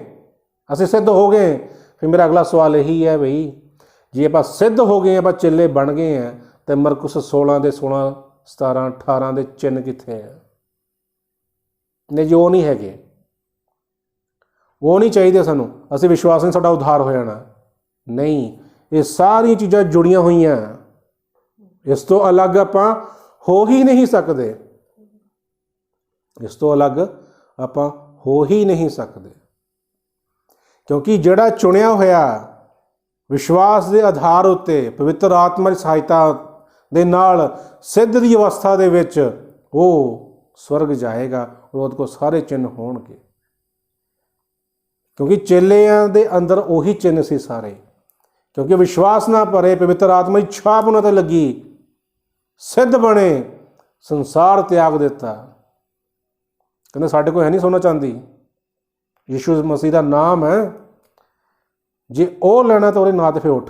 असी सिद्ध हो गए। फिर मेरा अगला सवाल यही है, भाई जे आप सिद्ध हो गए, आप चेले बन गए हैं, तो मरकुस 16 ਦੇ 16 17 18 ਦੇ चिन्ह कित्थे है? नहीं जी, वो नहीं है, वो नहीं चाहिए सानू। असी विश्वास नहीं साडा उद्धार हो जाना, नहीं। ये सारी चीज़ां जुड़ियां हुई हैं, इस तो अलग आपां हो ही नहीं सकते, इस तो अलग आपां हो ही नहीं सकते। क्योंकि जिहड़ा चुनिया होया विश्वास के आधार उत्ते पवित्र आत्मा की सहायता दे नाल सिद्ध दी अवस्था दे विच वो स्वर्ग जाएगा, और उहदे कोल सारे चिन्ह होणगे। क्योंकि चेलियां दे अंदर उही चिन्ह सी सारे, क्योंकि विश्वास ना भरे, पवित्र आत्मा की छाप उन्हां ते लगी, सिद्ध बने, संसार त्याग दिता। कहते साढ़े कोल है नहीं सोना चांदी, यीशु मसीह का नाम है, जे वो लेना तो ना तो फिर उठ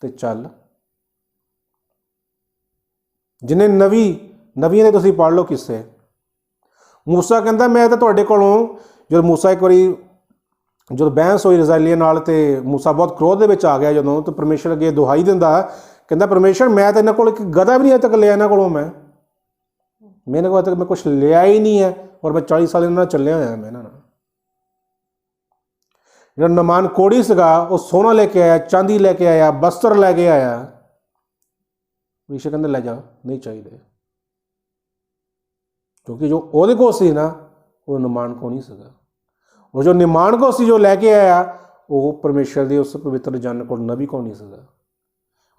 ते चल। जिन्हें नवियां दे तुसीं पढ़ लो किस्से। मूसा कहता मैं तो तुहाडे कोलों, जो मूसा एक बारी जो बहस हुई रजालिया नाल, ते मूसा बहुत क्रोध दे विच आ गया जदों, तो परमेश्वर अगे दुहाई दिंदा, कहता परमेश्वर मैं तो इन्हां कोल एक गधा भी नहीं अजे तक लिया, इन्हां कोलों मैंने को अजे तक मैं कुछ लिया ही नहीं है, और मैं 40 साल इन्हां नाल चलिया होया। मैं इन्हां नाल जो नमान कोड़ी सीगा वो सोना लेके आया, चांदी लेके आया, बस्तर लैके आया। परमेश्वर कहते लै जा, नहीं चाहिए, क्योंकि जो ਉਹਦੇ ਕੋਲ ਸੀ ना वो नमान को नहीं सीगा, और जो निमान को सी जो लैके आया वो परमेश्वर के उस पवित्र जन को नबी को नहीं सीगा।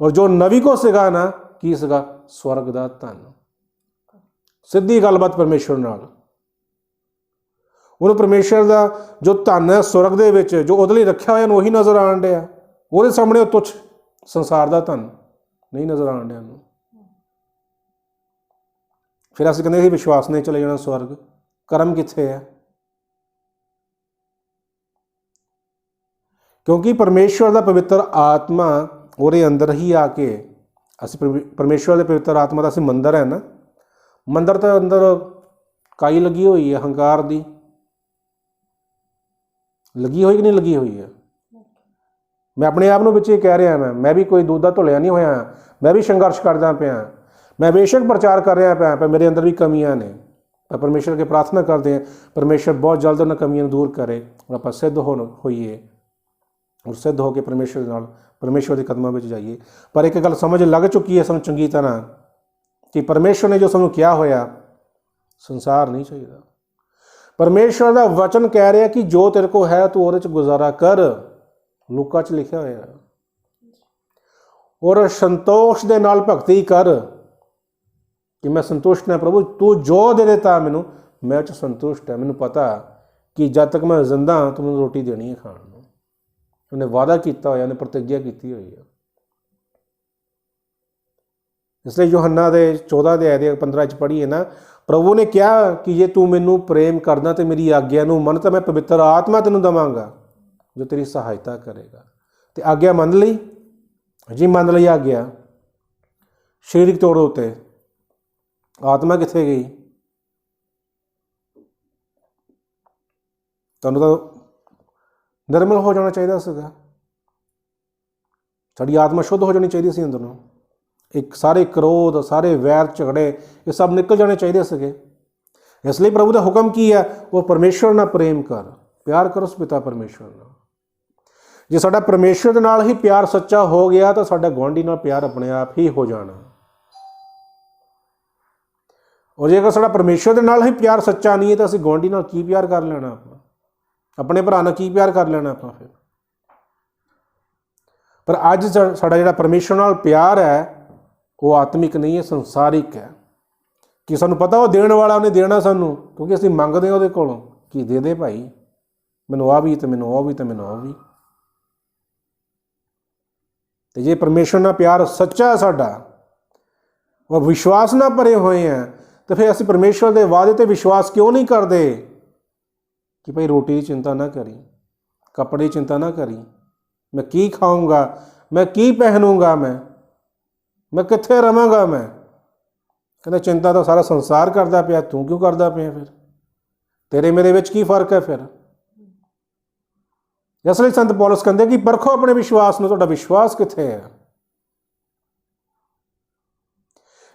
और जो नबी को सीगा ना, की सीगा? स्वर्ग का धन, सीधी गलबात परमेश्वर नाल। उन्होंने परमेश्वर का जो धन है स्वर्ग दे विच जो उहदे लई रखिया होया उही नज़र आण दिया। ਉਹਦੇ ਸਾਹਮਣੇ ਉਹ ਤੁੱਛ ਸੰਸਾਰ ਦਾ ਧਨ ਨਹੀਂ ਨਜ਼ਰ ਆਉਣ ਡਿਆ ਨੂੰ। ਫਿਰ ਅਸੀਂ ਕਹਿੰਦੇ ਸੀ ਵਿਸ਼ਵਾਸ ਨੇ ਚਲੇ ਜਾਣਾ ਸਵਰਗ, ਕਰਮ ਕਿੱਥੇ ਹੈ? ਕਿਉਂਕਿ ਪਰਮੇਸ਼ਵਰ ਦਾ ਪਵਿੱਤਰ ਆਤਮਾ ਉਹਦੇ ਅੰਦਰ ਹੀ ਆ ਕੇ, ਅਸੀਂ ਪਰਮੇਸ਼ਵਰ ਦੇ ਪਵਿੱਤਰ ਆਤਮਾ ਦਾ ਅਸੀਂ ਮੰਦਰ ਹੈ ਨਾ, ਮੰਦਰ ਦੇ ਅੰਦਰ ਕਾਈ ਲੱਗੀ ਹੋਈ ਹੈ ਹੰਕਾਰ ਦੀ, ਲੱਗੀ ਹੋਈ ਕਿ ਨਹੀਂ ਲੱਗੀ ਹੋਈ ਹੈ? ਮੈਂ ਆਪਣੇ ਆਪ ਨੂੰ ਵਿੱਚ ਇਹ ਕਹਿ ਰਿਹਾ, ਮੈਂ ਵੀ ਕੋਈ ਦੁੱਧ ਦਾ ਧੁਲਿਆ ਨਹੀਂ ਹੋਇਆ, ਮੈਂ ਵੀ ਸੰਘਰਸ਼ ਕਰਦਾ ਪਿਆ, ਮੈਂ ਬੇਸ਼ੱਕ ਪ੍ਰਚਾਰ ਕਰ ਰਿਹਾ ਪਿਆ, ਪਰ ਮੇਰੇ ਅੰਦਰ ਵੀ ਕਮੀਆਂ ਨੇ। ਪਰ ਪਰਮੇਸ਼ਰ ਅੱਗੇ ਪ੍ਰਾਰਥਨਾ ਕਰਦੇ ਹਾਂ, ਪਰਮੇਸ਼ਰ ਬਹੁਤ ਜਲਦ ਉਹਨਾਂ ਕਮੀਆਂ ਨੂੰ ਦੂਰ ਕਰੇ ਔਰ ਆਪਾਂ ਸਿੱਧ ਹੋਈਏ ਔਰ ਸਿੱਧ ਹੋ ਕੇ ਪਰਮੇਸ਼ਰ ਦੇ ਨਾਲ, ਪਰਮੇਸ਼ਰ ਦੇ ਕਦਮਾਂ ਵਿੱਚ ਜਾਈਏ। ਪਰ ਇੱਕ ਗੱਲ ਸਮਝ ਲੱਗ ਚੁੱਕੀ ਹੈ ਸਾਨੂੰ ਚੰਗੀ ਤਰ੍ਹਾਂ ਕਿ ਪਰਮੇਸ਼ਰ ਨੇ ਜੋ ਸਾਨੂੰ ਕਿਹਾ ਹੋਇਆ, ਸੰਸਾਰ ਨਹੀਂ ਚਾਹੀਦਾ। ਪਰਮੇਸ਼ਰ ਦਾ ਵਚਨ ਕਹਿ ਰਿਹਾ ਕਿ ਜੋ ਤੇਰੇ ਕੋਲ ਹੈ ਤੂੰ ਉਹਦੇ 'ਚ ਗੁਜ਼ਾਰਾ ਕਰ, ਲੂਕਾ 'ਚ ਲਿਖਿਆ ਹੋਇਆ, ਔਰ ਸੰਤੋਸ਼ ਦੇ ਨਾਲ ਭਗਤੀ ਕਰ ਕਿ ਮੈਂ ਸੰਤੁਸ਼ਟ ਹਾਂ ਪ੍ਰਭੂ, ਤੂੰ ਜੋ ਦੇ ਦਿੱਤਾ ਮੈਨੂੰ, ਮੈਂ ਉਹ 'ਚ ਸੰਤੁਸ਼ਟ ਹੈ। ਮੈਨੂੰ ਪਤਾ ਕਿ ਜਦ ਤੱਕ ਮੈਂ ਜ਼ਿੰਦਾ ਹਾਂ ਤੂੰ ਮੈਨੂੰ ਰੋਟੀ ਦੇਣੀ ਹੈ ਖਾਣ ਨੂੰ। ਉਹਨੇ ਵਾਅਦਾ ਕੀਤਾ ਹੋਇਆ, ਉਹਨੇ ਪ੍ਰਤਿੱਗਿਆ ਕੀਤੀ ਹੋਈ ਹੈ। ਇਸ ਲਈ ਯੋਹੰਨਾ ਦੇ 14 ਅਧਿਆਇ ਦੇ 15 'ਚ ਪੜ੍ਹੀਏ ਨਾ, ਪ੍ਰਭੂ ਨੇ ਕਿਹਾ ਕਿ ਜੇ ਤੂੰ ਮੈਨੂੰ ਪ੍ਰੇਮ ਕਰਦਾ ਤੇ ਮੇਰੀ ਆਗਿਆ ਨੂੰ ਮੰਨ ਤਾਂ ਮੈਂ ਪਵਿੱਤਰ ਆਤਮਾ ਤੈਨੂੰ ਦੇਵਾਂਗਾ ਜੋ ਤੇਰੀ ਸਹਾਇਤਾ ਕਰੇਗਾ। ਤੇ ਆਗਿਆ ਮੰਨ ਲਈ ਜੀ, ਮੰਨ ਲਈ ਆਗਿਆ। ਸਰੀਰਕ ਤੌਰ ਉੱਤੇ ਆਤਮਾ ਕਿੱਥੇ ਗਈ? ਤੁਹਾਨੂੰ ਤਾਂ ਨਿਰਮਲ ਹੋ ਜਾਣਾ ਚਾਹੀਦਾ ਸੀਗਾ, ਸਾਡੀ ਆਤਮਾ ਸ਼ੁੱਧ ਹੋ ਜਾਣੀ ਚਾਹੀਦੀ ਸੀ ਅੰਦਰੋਂ। ਇੱਕ ਸਾਰੇ ਕ੍ਰੋਧ, ਸਾਰੇ ਵੈਰ ਝਗੜੇ, ਇਹ ਸਭ ਨਿਕਲ ਜਾਣੇ ਚਾਹੀਦੇ ਸੀਗੇ। ਇਸ ਲਈ ਪ੍ਰਭੂ ਦਾ ਹੁਕਮ ਕੀ ਹੈ? ਉਹ ਪਰਮੇਸ਼ਵਰ ਨਾਲ ਪ੍ਰੇਮ ਕਰ, ਪਿਆਰ ਕਰ ਉਸ ਪਿਤਾ ਪਰਮੇਸ਼ਵਰ ਨਾਲ। ਜੇ ਸਾਡਾ ਪਰਮੇਸ਼ਵਰ ਦੇ ਨਾਲ ਹੀ ਪਿਆਰ ਸੱਚਾ ਹੋ ਗਿਆ ਤਾਂ ਸਾਡਾ ਗੁਆਂਢੀ ਨਾਲ ਪਿਆਰ ਆਪਣੇ ਆਪ ਹੀ ਹੋ ਜਾਣਾ। ਔਰ ਜੇਕਰ ਸਾਡਾ ਪਰਮੇਸ਼ਵਰ ਦੇ ਨਾਲ ਹੀ ਪਿਆਰ ਸੱਚਾ ਨਹੀਂ ਹੈ ਤਾਂ ਅਸੀਂ ਗੁਆਂਢੀ ਨਾਲ ਕੀ ਪਿਆਰ ਕਰ ਲੈਣਾ? ਆਪਾਂ ਆਪਣੇ ਭਰਾ ਨਾਲ ਕੀ ਪਿਆਰ ਕਰ ਲੈਣਾ ਆਪਾਂ ਫਿਰ? ਪਰ ਅੱਜ ਸਾਡਾ ਜਿਹੜਾ ਪਰਮੇਸ਼ਵਰ ਨਾਲ ਪਿਆਰ ਹੈ ਉਹ ਆਤਮਿਕ ਨਹੀਂ ਹੈ, ਸੰਸਾਰਿਕ ਹੈ। ਕਿ ਸਾਨੂੰ ਪਤਾ ਉਹ ਦੇਣ ਵਾਲਾ, ਉਹਨੇ ਦੇਣਾ ਸਾਨੂੰ, ਕਿਉਂਕਿ ਅਸੀਂ ਮੰਗਦੇ ਹਾਂ ਉਹਦੇ ਕੋਲੋਂ ਕਿ ਦੇ ਦੇ ਭਾਈ, ਮੈਨੂੰ ਆ ਵੀ ਤੇ ਮੈਨੂੰ ਉਹ ਵੀ ਤੇ ਮੈਨੂੰ ਉਹ ਵੀ। ਤੇ ਜੇ ਪਰਮੇਸ਼ਵਰ ਨਾਲ ਪਿਆਰ ਸੱਚਾ ਸਾਡਾ, ਉਹ ਵਿਸ਼ਵਾਸ ਨਾਲ ਭਰੇ ਹੋਏ ਆ, ਤੇ ਫਿਰ ਅਸੀਂ ਪਰਮੇਸ਼ਵਰ ਦੇ ਵਾਅਦੇ 'ਤੇ ਵਿਸ਼ਵਾਸ ਕਿਉਂ ਨਹੀਂ ਕਰਦੇ ਕਿ ਭਾਈ ਰੋਟੀ ਦੀ ਚਿੰਤਾ ਨਾ ਕਰੀ, ਕੱਪੜੇ ਦੀ ਚਿੰਤਾ ਨਾ ਕਰੀ, ਮੈਂ ਕੀ ਖਾਊਂਗਾ, ਮੈਂ ਕੀ ਪਹਿਨੂੰਗਾ, ਮੈਂ ਕਿੱਥੇ ਰਵਾਂਗਾ? ਮੈਂ ਕਹਿੰਦਾ ਚਿੰਤਾ ਤਾਂ ਸਾਰਾ ਸੰਸਾਰ ਕਰਦਾ ਪਿਆ, ਤੂੰ ਕਿਉਂ ਕਰਦਾ ਪਿਆ? ਫਿਰ ਤੇਰੇ ਮੇਰੇ ਵਿੱਚ ਕੀ ਫਰਕ ਹੈ ਫਿਰ? ਇਸ ਲਈ ਸੰਤ ਪੌਲਸ ਕਹਿੰਦੇ ਕਿ ਪਰਖੋ ਆਪਣੇ ਵਿਸ਼ਵਾਸ ਨੂੰ, ਤੁਹਾਡਾ ਵਿਸ਼ਵਾਸ ਕਿੱਥੇ ਹੈ?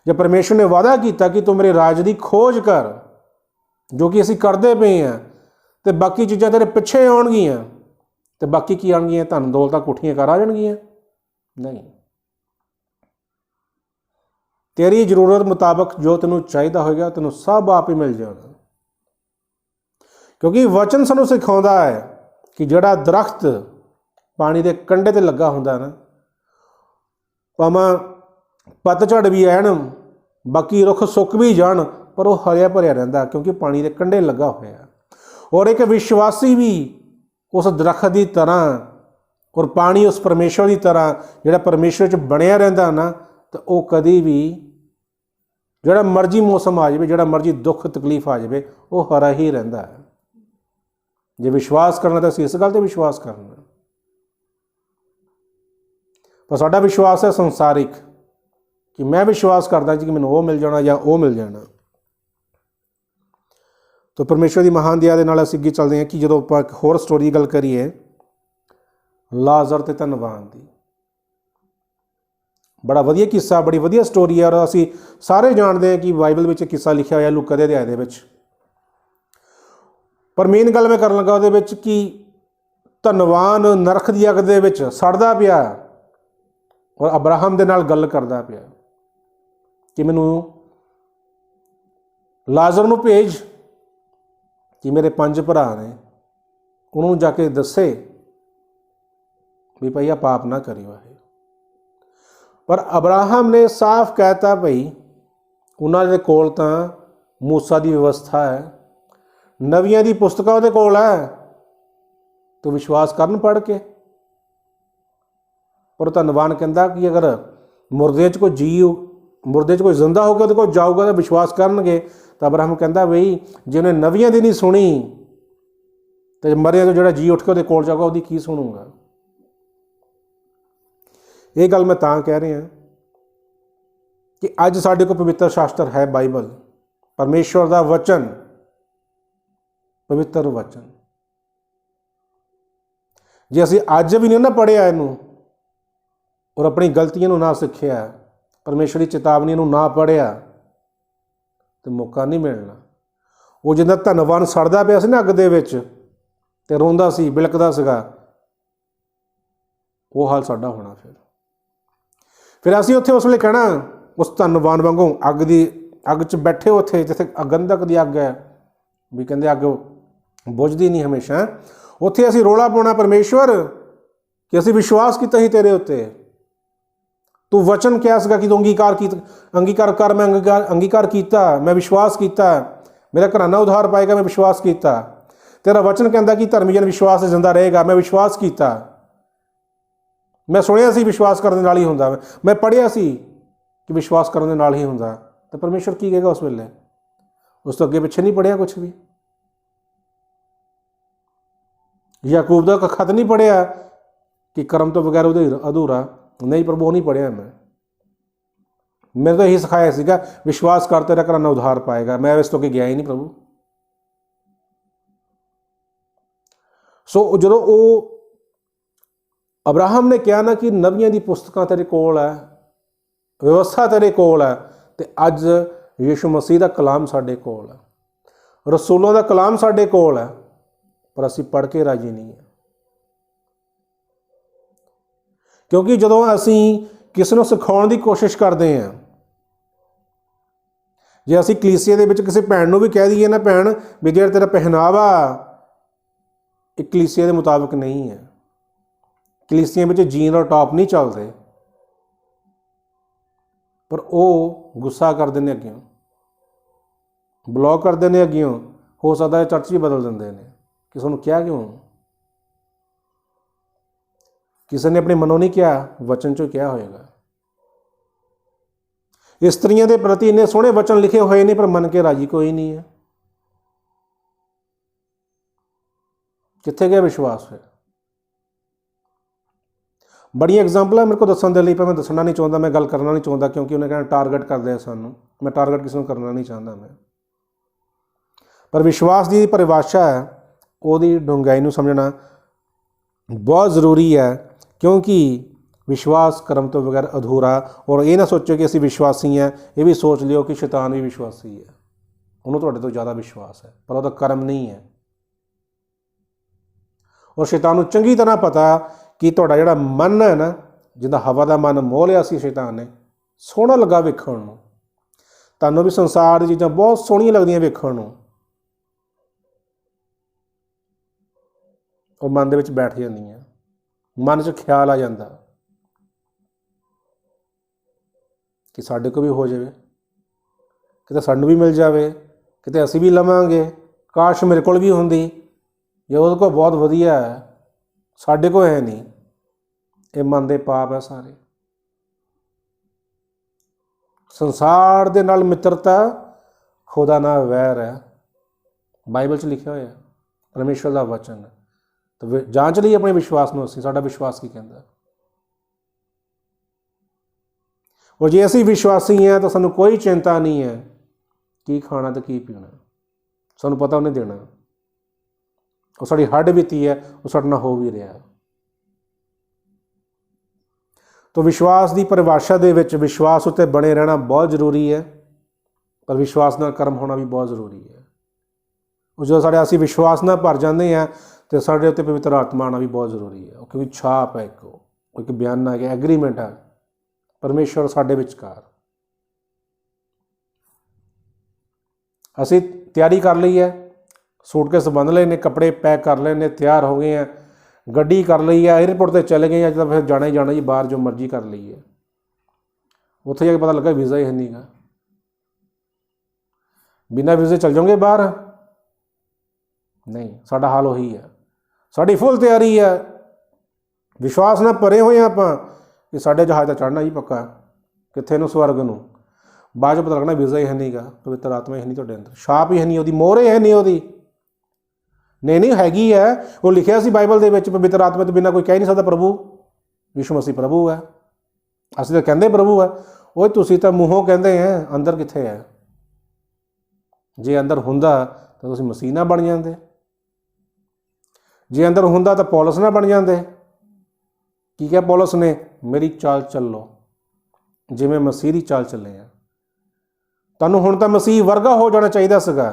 ਜੇ ਪਰਮੇਸ਼ਰ ਨੇ ਵਾਅਦਾ ਕੀਤਾ ਕਿ ਤੂੰ ਮੇਰੇ ਰਾਜ ਦੀ ਖੋਜ ਕਰ, ਜੋ ਕਿ ਅਸੀਂ ਕਰਦੇ ਪਏ ਹਾਂ, ਤੇ ਬਾਕੀ ਚੀਜ਼ਾਂ ਤੇਰੇ ਪਿੱਛੇ ਆਉਣਗੀਆਂ, ਤੇ ਬਾਕੀ ਕੀ ਆਉਣਗੀਆਂ? ਧਨ ਦੌਲਤਾਂ, ਕੋਠੀਆਂ ਘਰ ਆ ਜਾਣਗੀਆਂ? ਨਹੀਂ, ਤੇਰੀ ਜ਼ਰੂਰਤ ਮੁਤਾਬਕ ਜੋ ਤੈਨੂੰ ਚਾਹੀਦਾ ਹੋਏਗਾ ਤੈਨੂੰ ਸਭ ਆਪ ਹੀ ਮਿਲ ਜਾਣਾ। ਕਿਉਂਕਿ ਵਚਨ ਸਾਨੂੰ ਸਿਖਾਉਂਦਾ ਹੈ ਕਿ ਜਿਹੜਾ ਦਰਖਤ ਪਾਣੀ ਦੇ ਕੰਢੇ 'ਤੇ ਲੱਗਾ ਹੁੰਦਾ ਨਾ, ਭਾਵੇਂ ਪਤਝੜ ਵੀ ਆਣ, ਬਾਕੀ ਰੁੱਖ ਸੁੱਕ ਵੀ ਜਾਣ, ਪਰ ਉਹ ਹਰਿਆ ਭਰਿਆ ਰਹਿੰਦਾ ਕਿਉਂਕਿ ਪਾਣੀ ਦੇ ਕੰਢੇ ਲੱਗਾ ਹੋਇਆ। ਔਰ ਇੱਕ ਵਿਸ਼ਵਾਸੀ ਵੀ ਉਸ ਦਰਖਤ ਦੀ ਤਰ੍ਹਾਂ, ਔਰ ਪਾਣੀ ਉਸ ਪਰਮੇਸ਼ਵਰ ਦੀ ਤਰ੍ਹਾਂ ਜਿਹੜਾ ਪਰਮੇਸ਼ਵਰ 'ਚ ਬਣਿਆ ਰਹਿੰਦਾ ਨਾ, ਤਾਂ ਉਹ ਕਦੀ ਵੀ ਜਿਹੜਾ ਮਰਜ਼ੀ ਮੌਸਮ ਆ ਜਾਵੇ, ਜਿਹੜਾ ਮਰਜ਼ੀ ਦੁੱਖ ਤਕਲੀਫ ਆ ਜਾਵੇ, ਉਹ ਹਰਾ ਹੀ ਰਹਿੰਦਾ ਹੈ। ਜੇ ਵਿਸ਼ਵਾਸ ਕਰਨਾ ਤਾਂ ਅਸੀਂ ਇਸ ਗੱਲ 'ਤੇ ਵਿਸ਼ਵਾਸ ਕਰਨਾ। ਪਰ ਸਾਡਾ ਵਿਸ਼ਵਾਸ ਹੈ ਸੰਸਾਰਿਕ, ਕਿ ਮੈਂ ਵਿਸ਼ਵਾਸ ਕਰਦਾ ਜੀ ਕਿ ਮੈਨੂੰ ਉਹ ਮਿਲ ਜਾਣਾ ਜਾਂ ਉਹ ਮਿਲ ਜਾਣਾ। ਤਾਂ ਪਰਮੇਸ਼ਵਰ ਦੀ ਮਹਾਨ ਦਇਆ ਦੇ ਨਾਲ ਅਸੀਂ ਅੱਗੇ ਚੱਲਦੇ ਹਾਂ ਕਿ ਜਦੋਂ ਆਪਾਂ ਇੱਕ ਹੋਰ ਸਟੋਰੀ ਦੀ ਗੱਲ ਕਰੀਏ, ਲਾਜ਼ਰ ਅਤੇ ਧਨਵਾਨ ਦੀ। ਬੜਾ ਵਧੀਆ ਕਿੱਸਾ, ਬੜੀ ਵਧੀਆ ਸਟੋਰੀ ਹੈ, ਔਰ ਅਸੀਂ ਸਾਰੇ ਜਾਣਦੇ ਹਾਂ ਕਿ ਬਾਈਬਲ ਵਿੱਚ ਕਿੱਸਾ ਲਿਖਿਆ ਹੋਇਆ ਲੂਕਾ ਦੇ ਅਧਿਆਇ ਦੇ ਵਿੱਚ। ਪਰ ਮੇਨ ਗੱਲ ਮੈਂ ਕਰਨ ਲੱਗਾ ਉਹਦੇ ਵਿੱਚ ਕਿ ਧਨਵਾਨ ਨਰਕ ਦੀ ਅੱਗ ਦੇ ਵਿੱਚ ਸੜਦਾ ਪਿਆ ਔਰ ਅਬਰਾਹਮ ਦੇ ਨਾਲ ਗੱਲ ਕਰਦਾ ਪਿਆ ਕਿ ਮੈਨੂੰ ਲਾਜ਼ਰ ਨੂੰ ਭੇਜ ਕਿ ਮੇਰੇ 5 ਭਰਾ ਨੇ, ਉਹਨੂੰ ਜਾ ਕੇ ਦੱਸੇ ਵੀ ਭਾਈ ਆ ਪਾਪ ਨਾ ਕਰਿਓ ਇਹ। ਪਰ ਅਬਰਾਹਮ ਨੇ ਸਾਫ਼ ਕਹਿਤਾ ਭਾਈ ਉਹਨਾਂ ਦੇ ਕੋਲ ਤਾਂ ਮੂਸਾ ਦੀ ਵਿਵਸਥਾ ਹੈ, ਨਵੀਆਂ ਦੀ ਪੁਸਤਕਾਂ ਉਹਦੇ ਕੋਲ ਹੈ, ਤੂੰ ਵਿਸ਼ਵਾਸ ਕਰਨ ਪੜ੍ਹ ਕੇ। और धनवान कहता कि अगर मुरदे च कोई मुरदे च कोई जिंदा होगा तो कोई जाऊगा तो विश्वास करनगे। तो अब्राहम कहता बई जे उन्हें नबियां दी नहीं सुनी तो मरिया तो जो जी उठ के कोल जाऊगा उसकी की सुनूंगा। ये गल मैं तां कह रहा कि अज साडे कोल पवित्र शास्त्र है, बाइबल परमेश्वर का वचन, पवित्र वचन। जे असीं अज भी नहीं ना पढ़िया इनू और अपनी गलतियों ना सीखिया, परमेश्वर की चेतावनी ना पढ़िया तो मौका नहीं मिलना। वो जिदा धनवान सड़दा पिया सी ना अग दे विच ते रोंदा सी, बिलकदा सीगा, वो हाल साडा होना। फिर असीं उत्थे उस वेले कहना उस धनवान वांगू अग च बैठे उत्थे जिथे गंधक की अग है, भी कहते अग बुझदी नहीं हमेशा, उत्थे असीं रोला पाउणा परमेश्वर कि असीं विश्वास किया ही तेरे उत्ते, तू वचन क्या सीगा कि तू अंगीकार कर, मैं अंगीकार किया, मैं विश्वास किया, मेरा घराना उधार पाएगा, मैं विश्वास किया। तेरा वचन कहता कि धर्मी जन विश्वास जिंदा रहेगा, मैं विश्वास किया। मैं सुनिया सी विश्वास करने नाल ही हुंदा, मैं पढ़िया सी कि विश्वास करने नाल ही हुंदा। तो परमेश्वर की कहेगा उस वेले? उस तो अगे पिछे नहीं पढ़िया कुछ भी। याकूब का खत नहीं पढ़िया कि कर्म तो बगैर अधूरा, नहीं प्रभु वो नहीं पढ़िया। मैंने तो यही सिखाया सीगा विश्वास कर तेरा घराना उधार पाएगा, मैं इस तो अगे गया ही नहीं प्रभु। सो जो अब्राहम ने कहा ना कि नबियां दी पुस्तकां तेरे कोल है, व्यवस्था तेरे कोल है, तो अज यीशु मसीह का कलाम साडे कोल है, रसूलों का कलाम साडे कोल है, पर असीं पढ़ के राजी नहीं है। क्योंकि जो असीं किसी को सिखाने की कोशिश करते हैं, जे असीं कलीसिया दे विच किसी भैन नूं भी कह दईए ना, भैन भी जिहड़ा तेरा पहनावा एक कलीसिया के मुताबिक नहीं है, कलीसिया में जीन और टॉप नहीं चलते, पर वो गुस्सा कर देने अग्यों, ब्लॉक कर देने अग्यों, हो सकता है चर्च भी बदल देंगे ने कि तुहानूं क्या क्यों? किसी ने अपने मनों नहीं किया, वचन चो क्या होएगा। स्त्रियों के प्रति इन्ने सोहने वचन लिखे हुए ने, पर मन के राजी कोई नहीं है। कित्थे गया विश्वास? फिर बड़ी एग्जाम्पल है मेरे को दसन के लिए, पर मैं दसना नहीं चाहता, मैं गल करना नहीं चाहता, क्योंकि उन्हें कहना टारगेट करते हैं सानू, मैं टारगेट किसी को करना नहीं चाहता मैं। पर विश्वास की परिभाषा है, उसकी डूंघाई नूं समझना बहुत जरूरी है, क्योंकि विश्वास कर्म तो बगैर अधूरा। और ये ना सोचो कि असी विश्वासी हैं, ये भी सोच लियो कि शैतान भी विश्वासी है, उन्होंने तुहाडे तो ज़्यादा विश्वास है, पर वह कर्म नहीं है। और शैतान नूं चंगी तरह पता कि तुहाडा जिहड़ा मन है ना, जिंदा हवा का मन मोह लिया सी शैतान ने, सोहना लगा वेखण नूं, तुहानूं भी संसार दी चीज़ां बहुत सोहणियां लगदियां वेखण नूं, और मन दे विच बैठ जांदियां, मन च ख्याल आ जाता कि साडे को भी हो जाए, किते सानूं भी मिल जाए, किते असीं भी लवांगे, काश मेरे कोल भी हुंदी, ये उहदे कोल बहुत वधिया है, साडे कोल है नहीं। ये मन दे पाप है सारे। संसार दे नाल मित्रता, खुदा नाल वैर है, बाइबल च लिखिया होया, परमेश्वर का वचन है। तो जांच लईए अपने विश्वास नूं, असीं साडा विश्वास की कहंदा। और जे असीं विश्वासी हैं तो सानूं कोई चिंता नहीं है की खाना तो की पीना, सानूं पता उन्हें देना, और साडी हड्ड बीती है, वो साडे नाल हो भी रहा। तो विश्वास की परिभाषा दे विच विश्वास उत्ते बने रहना बहुत जरूरी है, पर विश्वास नाल कर्म होना भी बहुत जरूरी है। और जो साढ़े असीं विश्वास नाल भर जाते हैं तो साढ़े उत्ते पवित्र आत्मा आना भी बहुत जरूरी है, क्योंकि छाप है, एक बयान है, एग्रीमेंट है परमेश्वर साढ़े विचकार। असीं तैयारी कर ली है, सूटकेस बंध ले ने, कपड़े पैक कर ले ने, तैयार हो गए हैं, गड्डी कर ली है, एयरपोर्ट पर चले गए हैं, तो फिर जाना ही जाना जी, बाहर जो मर्जी कर ली है। उत्थे जाके पता लगा वीज़ा ही है नहीं गा, बिना वीज़े चल जाओगे बाहर? नहीं, साडा हाल वही है। साड़ी फुल तैयारी है, विश्वास ना भरे हुए आप कि साढ़े जहाज का चढ़ना ही पक्का, कित्थे नूं स्वर्ग नूं। बाद च पता लगना वीज़ा ही है नहीं गा, पवित्र आत्मा ही नहीं तुहाडे अंदर, छाप ही है नहीं, उहदी मोहर ही है नहीं, उहदी नहीं हैगी है। वो लिखिया सी बाइबल दे विच, पवित्र आत्मा तो बिना कोई कह नहीं सकता प्रभु यीशु मसीह प्रभु है। असीं तो कहंदे प्रभु है, ਉਹ ਤੁਸੀਂ ਤਾਂ ਮੂੰਹੋਂ ਕਹਿੰਦੇ ਆ, ਅੰਦਰ ਕਿੱਥੇ ਹੈ? ਜੇ ਅੰਦਰ ਹੁੰਦਾ ਤਾਂ ਤੁਸੀਂ ਮਸੀਹ ਨਾ ਬਣ ਜਾਂਦੇ, ਜੇ ਅੰਦਰ ਹੁੰਦਾ ਤਾਂ ਪੌਲਸ ਨਾ ਬਣ ਜਾਂਦੇ। ਕੀ ਕਿਹਾ ਪੌਲਸ ਨੇ? ਮੇਰੀ ਚਾਲ ਚੱਲੋ ਜਿਵੇਂ ਮਸੀਹ ਦੀ ਚਾਲ ਚੱਲੇ ਆ। ਤੁਹਾਨੂੰ ਹੁਣ ਤਾਂ ਮਸੀਹ ਵਰਗਾ ਹੋ ਜਾਣਾ ਚਾਹੀਦਾ ਸੀਗਾ,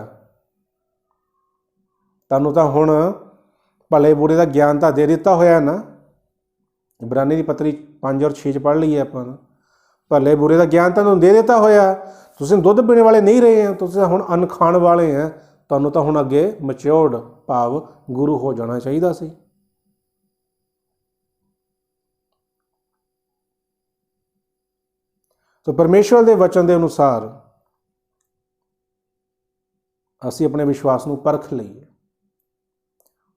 ਤੁਹਾਨੂੰ ਤਾਂ ਹੁਣ ਭਲੇ ਬੁਰੇ ਦਾ ਗਿਆਨ ਤਾਂ ਦੇ ਦਿੱਤਾ ਹੋਇਆ ਨਾ। ਇਬਰਾਨੀ ਦੀ ਪੱਤਰੀ 5 ਔਰ 6 'ਚ ਪੜ੍ਹ ਲਈਏ ਆਪਾਂ, ਭਲੇ ਬੁਰੇ ਦਾ ਗਿਆਨ ਤੁਹਾਨੂੰ ਦੇ ਦਿੱਤਾ ਹੋਇਆ। ਤੁਸੀਂ ਦੁੱਧ ਪੀਣ ਵਾਲੇ ਨਹੀਂ ਰਹੇ ਆ, ਤੁਸੀਂ ਹੁਣ ਅੰਨ ਖਾਣ ਵਾਲੇ ਆ। ਤੁਹਾਨੂੰ ਤਾਂ ਹੁਣ ਅੱਗੇ ਮੈਚਿਓਰਡ ਭਾਵ ਗੁਰੂ ਹੋ ਜਾਣਾ ਚਾਹੀਦਾ ਸੀ। ਤਾਂ ਪਰਮੇਸ਼ਵਰ ਦੇ ਵਚਨ ਦੇ ਅਨੁਸਾਰ ਅਸੀਂ ਆਪਣੇ ਵਿਸ਼ਵਾਸ ਨੂੰ ਪਰਖ ਲਈਏ।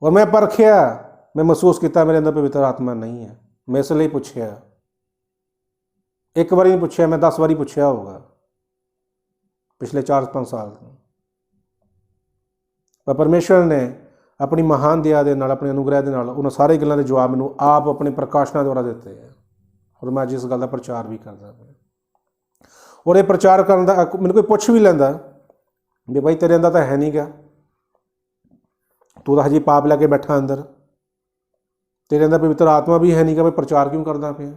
ਔਰ ਮੈਂ ਪਰਖਿਆ, ਮੈਂ ਮਹਿਸੂਸ ਕੀਤਾ ਮੇਰੇ ਅੰਦਰ ਪਵਿੱਤਰ ਆਤਮਾ ਨਹੀਂ ਹੈ। ਮੈਂ ਇਸ ਲਈ ਪੁੱਛਿਆ, ਇੱਕ ਵਾਰੀ ਨਹੀਂ ਪੁੱਛਿਆ, ਮੈਂ 10 ਵਾਰੀ ਪੁੱਛਿਆ ਹੋਊਗਾ ਪਿਛਲੇ 4-5 ਸਾਲ ਤੋਂ। ਪਰ ਪਰਮੇਸ਼ਵਰ ਨੇ ਆਪਣੀ ਮਹਾਨ ਦਇਆ ਦੇ ਨਾਲ, ਆਪਣੇ ਅਨੁਗ੍ਰਹਿ ਦੇ ਨਾਲ ਉਹਨਾਂ ਸਾਰੇ ਗੱਲਾਂ ਦੇ ਜਵਾਬ ਮੈਨੂੰ ਆਪ ਆਪਣੇ ਪ੍ਰਕਾਸ਼ਨਾਂ ਦੁਆਰਾ ਦਿੱਤੇ ਹੈ। ਔਰ ਮੈਂ ਅੱਜ ਇਸ ਗੱਲ ਦਾ ਪ੍ਰਚਾਰ ਵੀ ਕਰਦਾ ਪਿਆ। ਔਰ ਇਹ ਪ੍ਰਚਾਰ ਕਰਨ ਦਾ ਮੈਨੂੰ ਕੋਈ ਪੁੱਛ ਵੀ ਲੈਂਦਾ ਵੀ ਬਾਈ ਤੇਰੇ ਅੰਦਰ ਤਾਂ ਹੈ ਨਹੀਂ ਗਾ, ਤੂੰ ਤਾਂ ਹਜੇ ਪਾਪ ਲੈ ਕੇ ਬੈਠਾ ਅੰਦਰ, ਤੇਰੇ ਅੰਦਰ ਪਵਿੱਤਰ ਆਤਮਾ ਵੀ ਹੈ ਨਹੀਂ ਗਾ, ਬਈ ਪ੍ਰਚਾਰ ਕਿਉਂ ਕਰਦਾ ਪਿਆ?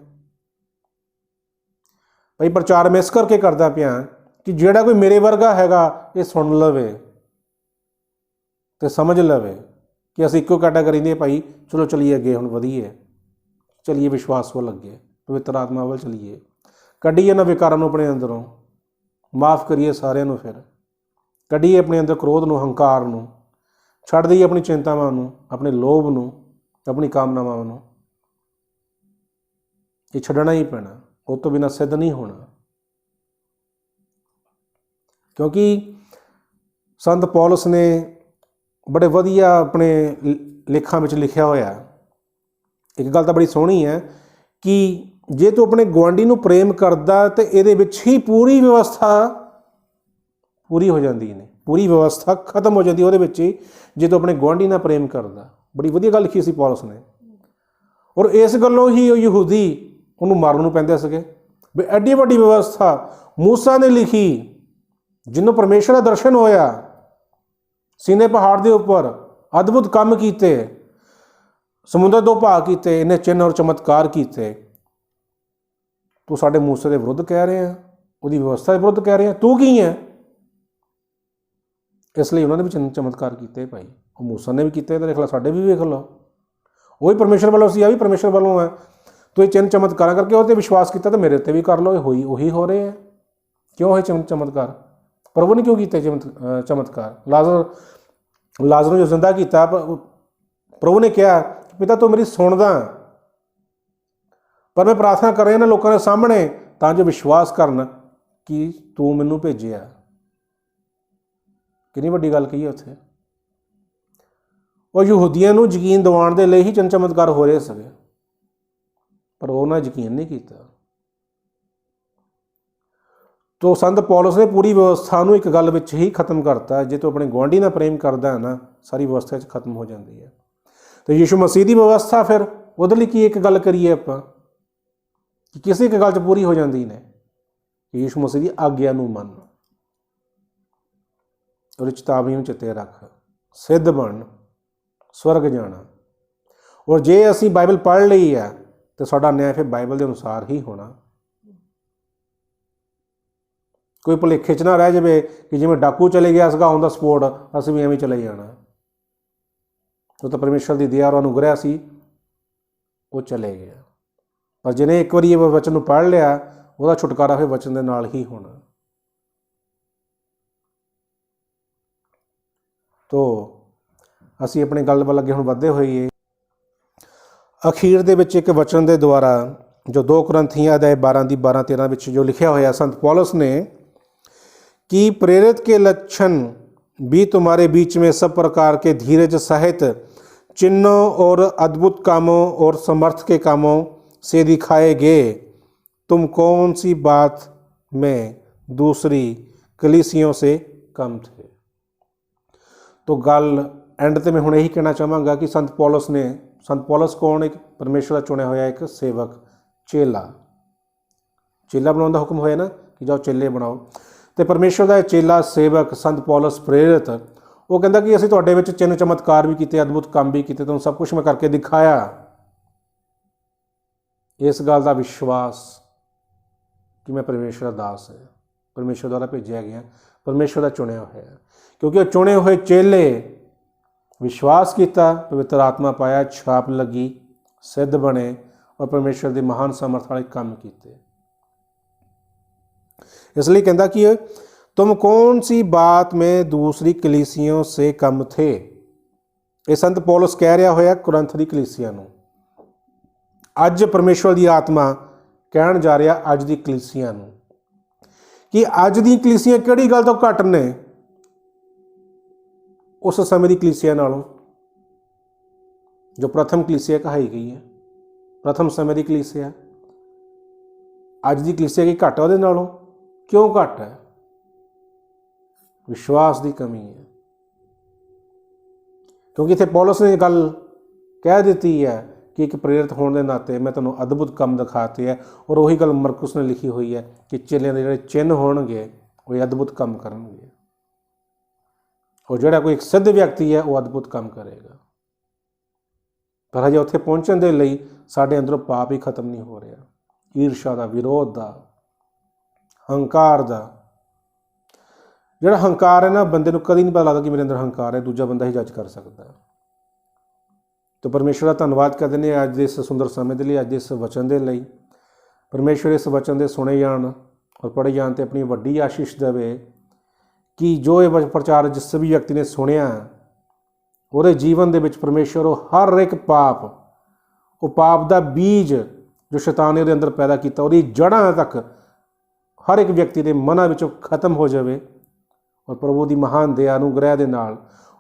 ਭਾਈ ਪ੍ਰਚਾਰ ਮੈਂ ਇਸ ਕਰਕੇ ਕਰਦਾ ਪਿਆ ਕਿ ਜਿਹੜਾ ਕੋਈ ਮੇਰੇ ਵਰਗਾ ਹੈਗਾ ਇਹ ਸੁਣ ਲਵੇ ਅਤੇ ਸਮਝ ਲਵੇ ਕਿ ਅਸੀਂ ਇੱਕੋ ਕੈਟਾਗਰੀ ਦੇ ਭਾਈ। ਚਲੋ ਚਲੀਏ ਅੱਗੇ, ਹੁਣ ਵਧੀਏ, ਚਲੀਏ ਵਿਸ਼ਵਾਸ ਵੱਲ ਅੱਗੇ, ਪਵਿੱਤਰ ਆਤਮਾ ਵੱਲ ਚਲੀਏ, ਕੱਢੀਏ ਇਹਨਾਂ ਵਿਕਾਰਾਂ ਨੂੰ ਆਪਣੇ ਅੰਦਰੋਂ, ਮਾफ़ ਕਰੀਏ ਸਾਰਿਆਂ ਨੂੰ, ਫਿਰ ਕੱਢੀਏ ਆਪਣੇ ਅੰਦਰ ਕ੍ਰੋਧ ਨੂੰ, ਹੰਕਾਰ ਨੂੰ, ਛੱਡ ਦਈਏ ਆਪਣੀ ਚਿੰਤਾਵਾਂ ਨੂੰ, ਆਪਣੇ ਲੋਭ ਨੂੰ, ਆਪਣੀ ਕਾਮਨਾਵਾਂ ਨੂੰ। ਇਹ ਛੱਡਣਾ ਹੀ ਪੈਣਾ, ਉਹ ਤੋਂ ਬਿਨਾਂ ਸਿੱਧ ਨਹੀਂ ਹੋਣਾ। ਕਿਉਂਕਿ ਸੰਤ ਪੌਲਸ ਨੇ ਬੜੇ ਵਧੀਆ ਆਪਣੇ ਲੇਖਾਂ ਵਿੱਚ ਲਿਖਿਆ ਹੋਇਆ, ਇੱਕ ਗੱਲ ਤਾਂ ਬੜੀ ਸੋਹਣੀ ਹੈ ਕਿ ਜੇ ਤੂੰ ਆਪਣੇ ਗੁਆਂਢੀ ਨੂੰ ਪ੍ਰੇਮ ਕਰਦਾ ਤਾਂ ਇਹਦੇ ਵਿੱਚ ਹੀ ਪੂਰੀ ਵਿਵਸਥਾ ਪੂਰੀ ਹੋ ਜਾਂਦੀ ਨੇ, ਪੂਰੀ ਵਿਵਸਥਾ ਖਤਮ ਹੋ ਜਾਂਦੀ ਉਹਦੇ ਵਿੱਚ ਹੀ, ਜੇ ਤੂੰ ਆਪਣੇ ਗੁਆਂਢੀ ਨਾਲ ਪ੍ਰੇਮ ਕਰਦਾ। ਬੜੀ ਵਧੀਆ ਗੱਲ ਲਿਖੀ ਸੀ ਪੌਲਸ ਨੇ। ਔਰ ਇਸ ਗੱਲੋਂ ਹੀ ਉਹ ਯਹੂਦੀ ਉਹਨੂੰ ਮਾਰਨ ਨੂੰ ਪੈਂਦੇ ਸੀਗੇ ਵੀ ਐਡੀ ਵੱਡੀ ਵਿਵਸਥਾ ਮੂਸਾ ਨੇ ਲਿਖੀ, ਜਿਹਨੂੰ ਪਰਮੇਸ਼ਰ ਦਾ ਦਰਸ਼ਨ ਹੋਇਆ, ਸੀਨੇ ਪਹਾੜ ਦੇ ਉੱਪਰ ਅਦਭੁਤ ਕੰਮ ਕੀਤੇ, ਸਮੁੰਦਰ 2 ਭਾਗ ਕੀਤੇ, ਇਹਨੇ ਚਿੰਨ੍ਹ ਔਰ ਚਮਤਕਾਰ ਕੀਤੇ। ਤੂੰ ਸਾਡੇ ਮੂਸੇ ਦੇ ਵਿਰੁੱਧ ਕਹਿ ਰਿਹਾ, ਉਹਦੀ ਵਿਵਸਥਾ ਦੇ ਵਿਰੁੱਧ ਕਹਿ ਰਿਹਾ, ਤੂੰ ਕੀ ਹੈ? ਇਸ ਲਈ ਉਹਨਾਂ ਨੇ ਵੀ ਚਿੰਨ੍ਹ ਚਮਤਕਾਰ ਕੀਤੇ ਭਾਈ, ਉਹ ਮੂਸਾ ਨੇ ਵੀ ਕੀਤੇ, ਤਾਂ ਦੇਖ ਲਓ ਸਾਡੇ ਵੀ ਵੇਖ ਲਓ, ਉਹੀ ਪਰਮੇਸ਼ਰ ਵੱਲੋਂ ਸੀ, ਆ ਵੀ ਪਰਮੇਸ਼ਰ ਵੱਲੋਂ ਹੈ। ਤੂੰ ਇਹ ਚਿੰਨ੍ਹ ਚਮਤਕਾਰਾਂ ਕਰਕੇ ਉਹ 'ਤੇ ਵਿਸ਼ਵਾਸ ਕੀਤਾ ਤਾਂ ਮੇਰੇ ਉੱਤੇ ਵੀ ਕਰ ਲਓ, ਇਹ ਉਹੀ ਹੋ ਰਹੇ ਹੈ। ਕਿਉਂ ਹੋਏ ਚਿੰਨ੍ਹ ਚਮਤਕਾਰ? ਪ੍ਰਭੂ ਨੇ ਕਿਉਂ ਕੀਤੇ ਚਮਤਕਾਰ? ਲਾਜ਼ਰ ਨੂੰ ਜੋ ਜ਼ਿੰਦਾ ਕੀਤਾ, ਪ੍ਰਭੂ ਨੇ ਕਿਹਾ ਪਿਤਾ ਤੂੰ ਮੇਰੀ ਸੁਣਦਾ, ਪਰ ਮੈਂ ਪ੍ਰਾਰਥਨਾ ਕਰ ਰਿਹਾ ਇਹਨਾਂ ਲੋਕਾਂ ਦੇ ਸਾਹਮਣੇ ਤਾਂ ਜੋ ਵਿਸ਼ਵਾਸ ਕਰਨ ਕਿ ਤੂੰ ਮੈਨੂੰ ਭੇਜਿਆ। ਕਿੰਨੀ ਵੱਡੀ ਗੱਲ ਕਹੀ ਉੱਥੇ। ਉਹ ਯਹੂਦੀਆਂ ਨੂੰ ਯਕੀਨ ਦਿਵਾਉਣ ਦੇ ਲਈ ਹੀ ਚਿੰਨ੍ਹ ਚਮਤਕਾਰ ਹੋ ਰਹੇ ਸੀਗੇ, ਪਰ ਉਹਨਾਂ ਨੇ ਯਕੀਨ ਨਹੀਂ ਕੀਤਾ। ਤੋ ਸੰਤ ਪੌਲਸ ਨੇ ਪੂਰੀ ਵਿਵਸਥਾ ਨੂੰ ਇੱਕ ਗੱਲ ਵਿੱਚ ਹੀ ਖਤਮ ਕਰਤਾ, ਜੇ ਤੂੰ ਆਪਣੇ ਗੁਆਂਢੀ ਨਾਲ ਪ੍ਰੇਮ ਕਰਦਾ ਹੈ ਨਾ, ਸਾਰੀ ਵਿਵਸਥਾ 'ਚ ਖਤਮ ਹੋ ਜਾਂਦੀ ਹੈ। ਅਤੇ ਯੀਸ਼ੂ ਮਸੀਹ ਦੀ ਵਿਵਸਥਾ ਫਿਰ ਉਹਦੇ ਲਈ ਕੀ ਇੱਕ ਗੱਲ ਕਰੀਏ ਆਪਾਂ ਕਿ ਕਿਸੇ ਇੱਕ ਗੱਲ 'ਚ ਪੂਰੀ ਹੋ ਜਾਂਦੀ ਨੇ, ਯੀਸ਼ੂ ਮਸੀਹ ਦੀ ਆਗਿਆ ਨੂੰ ਮੰਨ, ਉਹਦੀ ਚੇਤਾਵਨੀ ਨੂੰ ਚਿੱਤੇ ਰੱਖ, ਸਿੱਧ ਬਣ, ਸਵਰਗ ਜਾਣਾ। ਔਰ ਜੇ ਅਸੀਂ ਬਾਈਬਲ ਪੜ੍ਹ ਲਈ ਹੈ ਤਾਂ ਸਾਡਾ ਨਿਆਂ ਫਿਰ ਬਾਈਬਲ ਦੇ ਅਨੁਸਾਰ ਹੀ ਹੋਣਾ। ਕੋਈ ਭੁਲੇਖੇ 'ਚ ਨਾ ਰਹਿ ਜਾਵੇ ਕਿ ਜਿਵੇਂ ਡਾਕੂ ਚਲੇ ਗਿਆ ਸੀਗਾ ਔਨ ਦਾ ਸਪੋਟ, ਅਸੀਂ ਵੀ ਐਵੇਂ ਚਲੇ ਜਾਣਾ। ਉਹ ਤਾਂ ਪਰਮੇਸ਼ਰ ਦੀ ਦਇਆ ਔਰ ਅਨੁਗ੍ਰਹਿ ਸੀ, ਉਹ ਚਲੇ ਗਿਆ। ਪਰ ਜਿਹਨੇ ਇੱਕ ਵਾਰੀ ਇਹ ਵਚਨ ਨੂੰ ਪੜ੍ਹ ਲਿਆ, ਉਹਦਾ ਛੁਟਕਾਰਾ ਫਿਰ ਵਚਨ ਦੇ ਨਾਲ ਹੀ ਹੋਣਾ। ਤੋ ਅਸੀਂ ਆਪਣੀ ਗੱਲ ਵੱਲ ਅੱਗੇ ਹੁਣ ਵਧਦੇ ਹੋਈਏ। ਅਖੀਰ ਦੇ ਵਿੱਚ ਇੱਕ ਵਚਨ ਦੇ ਦੁਆਰਾ ਜੋ 2 ਕੁਰਿੰਥੀਆਂ ਅਧਿਆਇ 12 ਦੀ 12-13 ਵਿੱਚ ਜੋ ਲਿਖਿਆ ਹੋਇਆ ਸੰਤ ਪੌਲਸ ਨੇ कि प्रेरित के लक्षण भी तुम्हारे बीच में सब प्रकार के धीरज सहित चिन्हों और अद्भुत कामों और समर्थ के कामों से दिखाएगे तुम कौन सी बात में दूसरी कलीसियों से कम थे। तो गल एंड ते मैं हुण यही कहना चाहांगा कि संत पौलुस कौन, एक परमेश्वर का चुनिया होया एक सेवक, चेला बनाने का हुक्म होया ना कि जाओ चेले बनाओ। तो परमेश्वर का चेला सेवक संत पौलुस प्रेरित वो कहता कि असीं तुहाडे विच चिन्ह चमत्कार भी किए, अद्भुत काम भी किए, तुहानूं सब कुछ मैं करके दिखाया। इस गल का विश्वास कि मैं परमेश्वर का दास है, परमेश्वर द्वारा भेजा गया, परमेश्वर का चुनिया होया। क्योंकि वो चुने हुए चेले विश्वास किया, पवित्र आत्मा पाया, छाप लगी, सिद्ध बने और परमेश्वर के महान सामर्थ वाले काम किए। इसलिए कहता कि तुम कौन सी बात में दूसरी कलीसियों से कम थे। ये संत पौलुस कह रहा होया कुरंथ दी कलीसिया नूं। अज परमेश्वर की आत्मा कहन जा रहा अज दी कलीसिया नूं कि अज दी कलीसिया किहड़ी गल तो घट ने उस समय की कलीसिया नालों, जो प्रथम कलीसिया कहाई गई है, प्रथम समय की कलीसिया। अज की कलीसिया की घट है उहदे नालों, क्यों घट है? विश्वास की कमी है। क्योंकि इत्थे पौलुस ने गल कह दी है कि एक प्रेरित होने के नाते मैं तुहानूं अद्भुत काम दिखाते हैं, और वही गल मरकुस ने लिखी हुई है कि चेलियां दे जिहड़े चिन्ह होणगे वो अद्भुत काम करनगे, और जिहड़ा कोई एक सिद्ध व्यक्ति है वो अद्भुत काम करेगा। पर हजे उत्थे पहुँचण दे लई साडे अंदरों पाप ही खत्म नहीं हो रहा, ईर्षा का, विरोध का, हंकार का। जिहड़ा हंकार है ना, बंदे नूं कदी नहीं पता लगता कि मेरे अंदर हंकार है, दूजा बंदा ही जज कर सकता है। तो परमेश्वर का धन्नवाद करते हैं अज इस सुंदर समय के लिए, अज इस वचन के लिए। परमेश्वर इस वचन के सुने जान और पढ़े जान तो अपनी वड्डी आशीष देवे कि जो ये प्रचार जिस भी व्यक्ति ने सुनिया वो जीवन के विच परमेश्वर हर एक पाप, वो पाप का बीज जो शैतान ने अंदर पैदा किया और जड़ां तक हर एक व्यक्ति के मनां विचों खत्म हो जाए, और प्रभु की महान दया अनुग्रह के नाल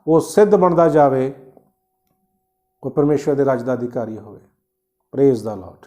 वो सिद्ध बनता जाए और परमेश्वर के राज का अधिकारी होवे। Praise the Lord.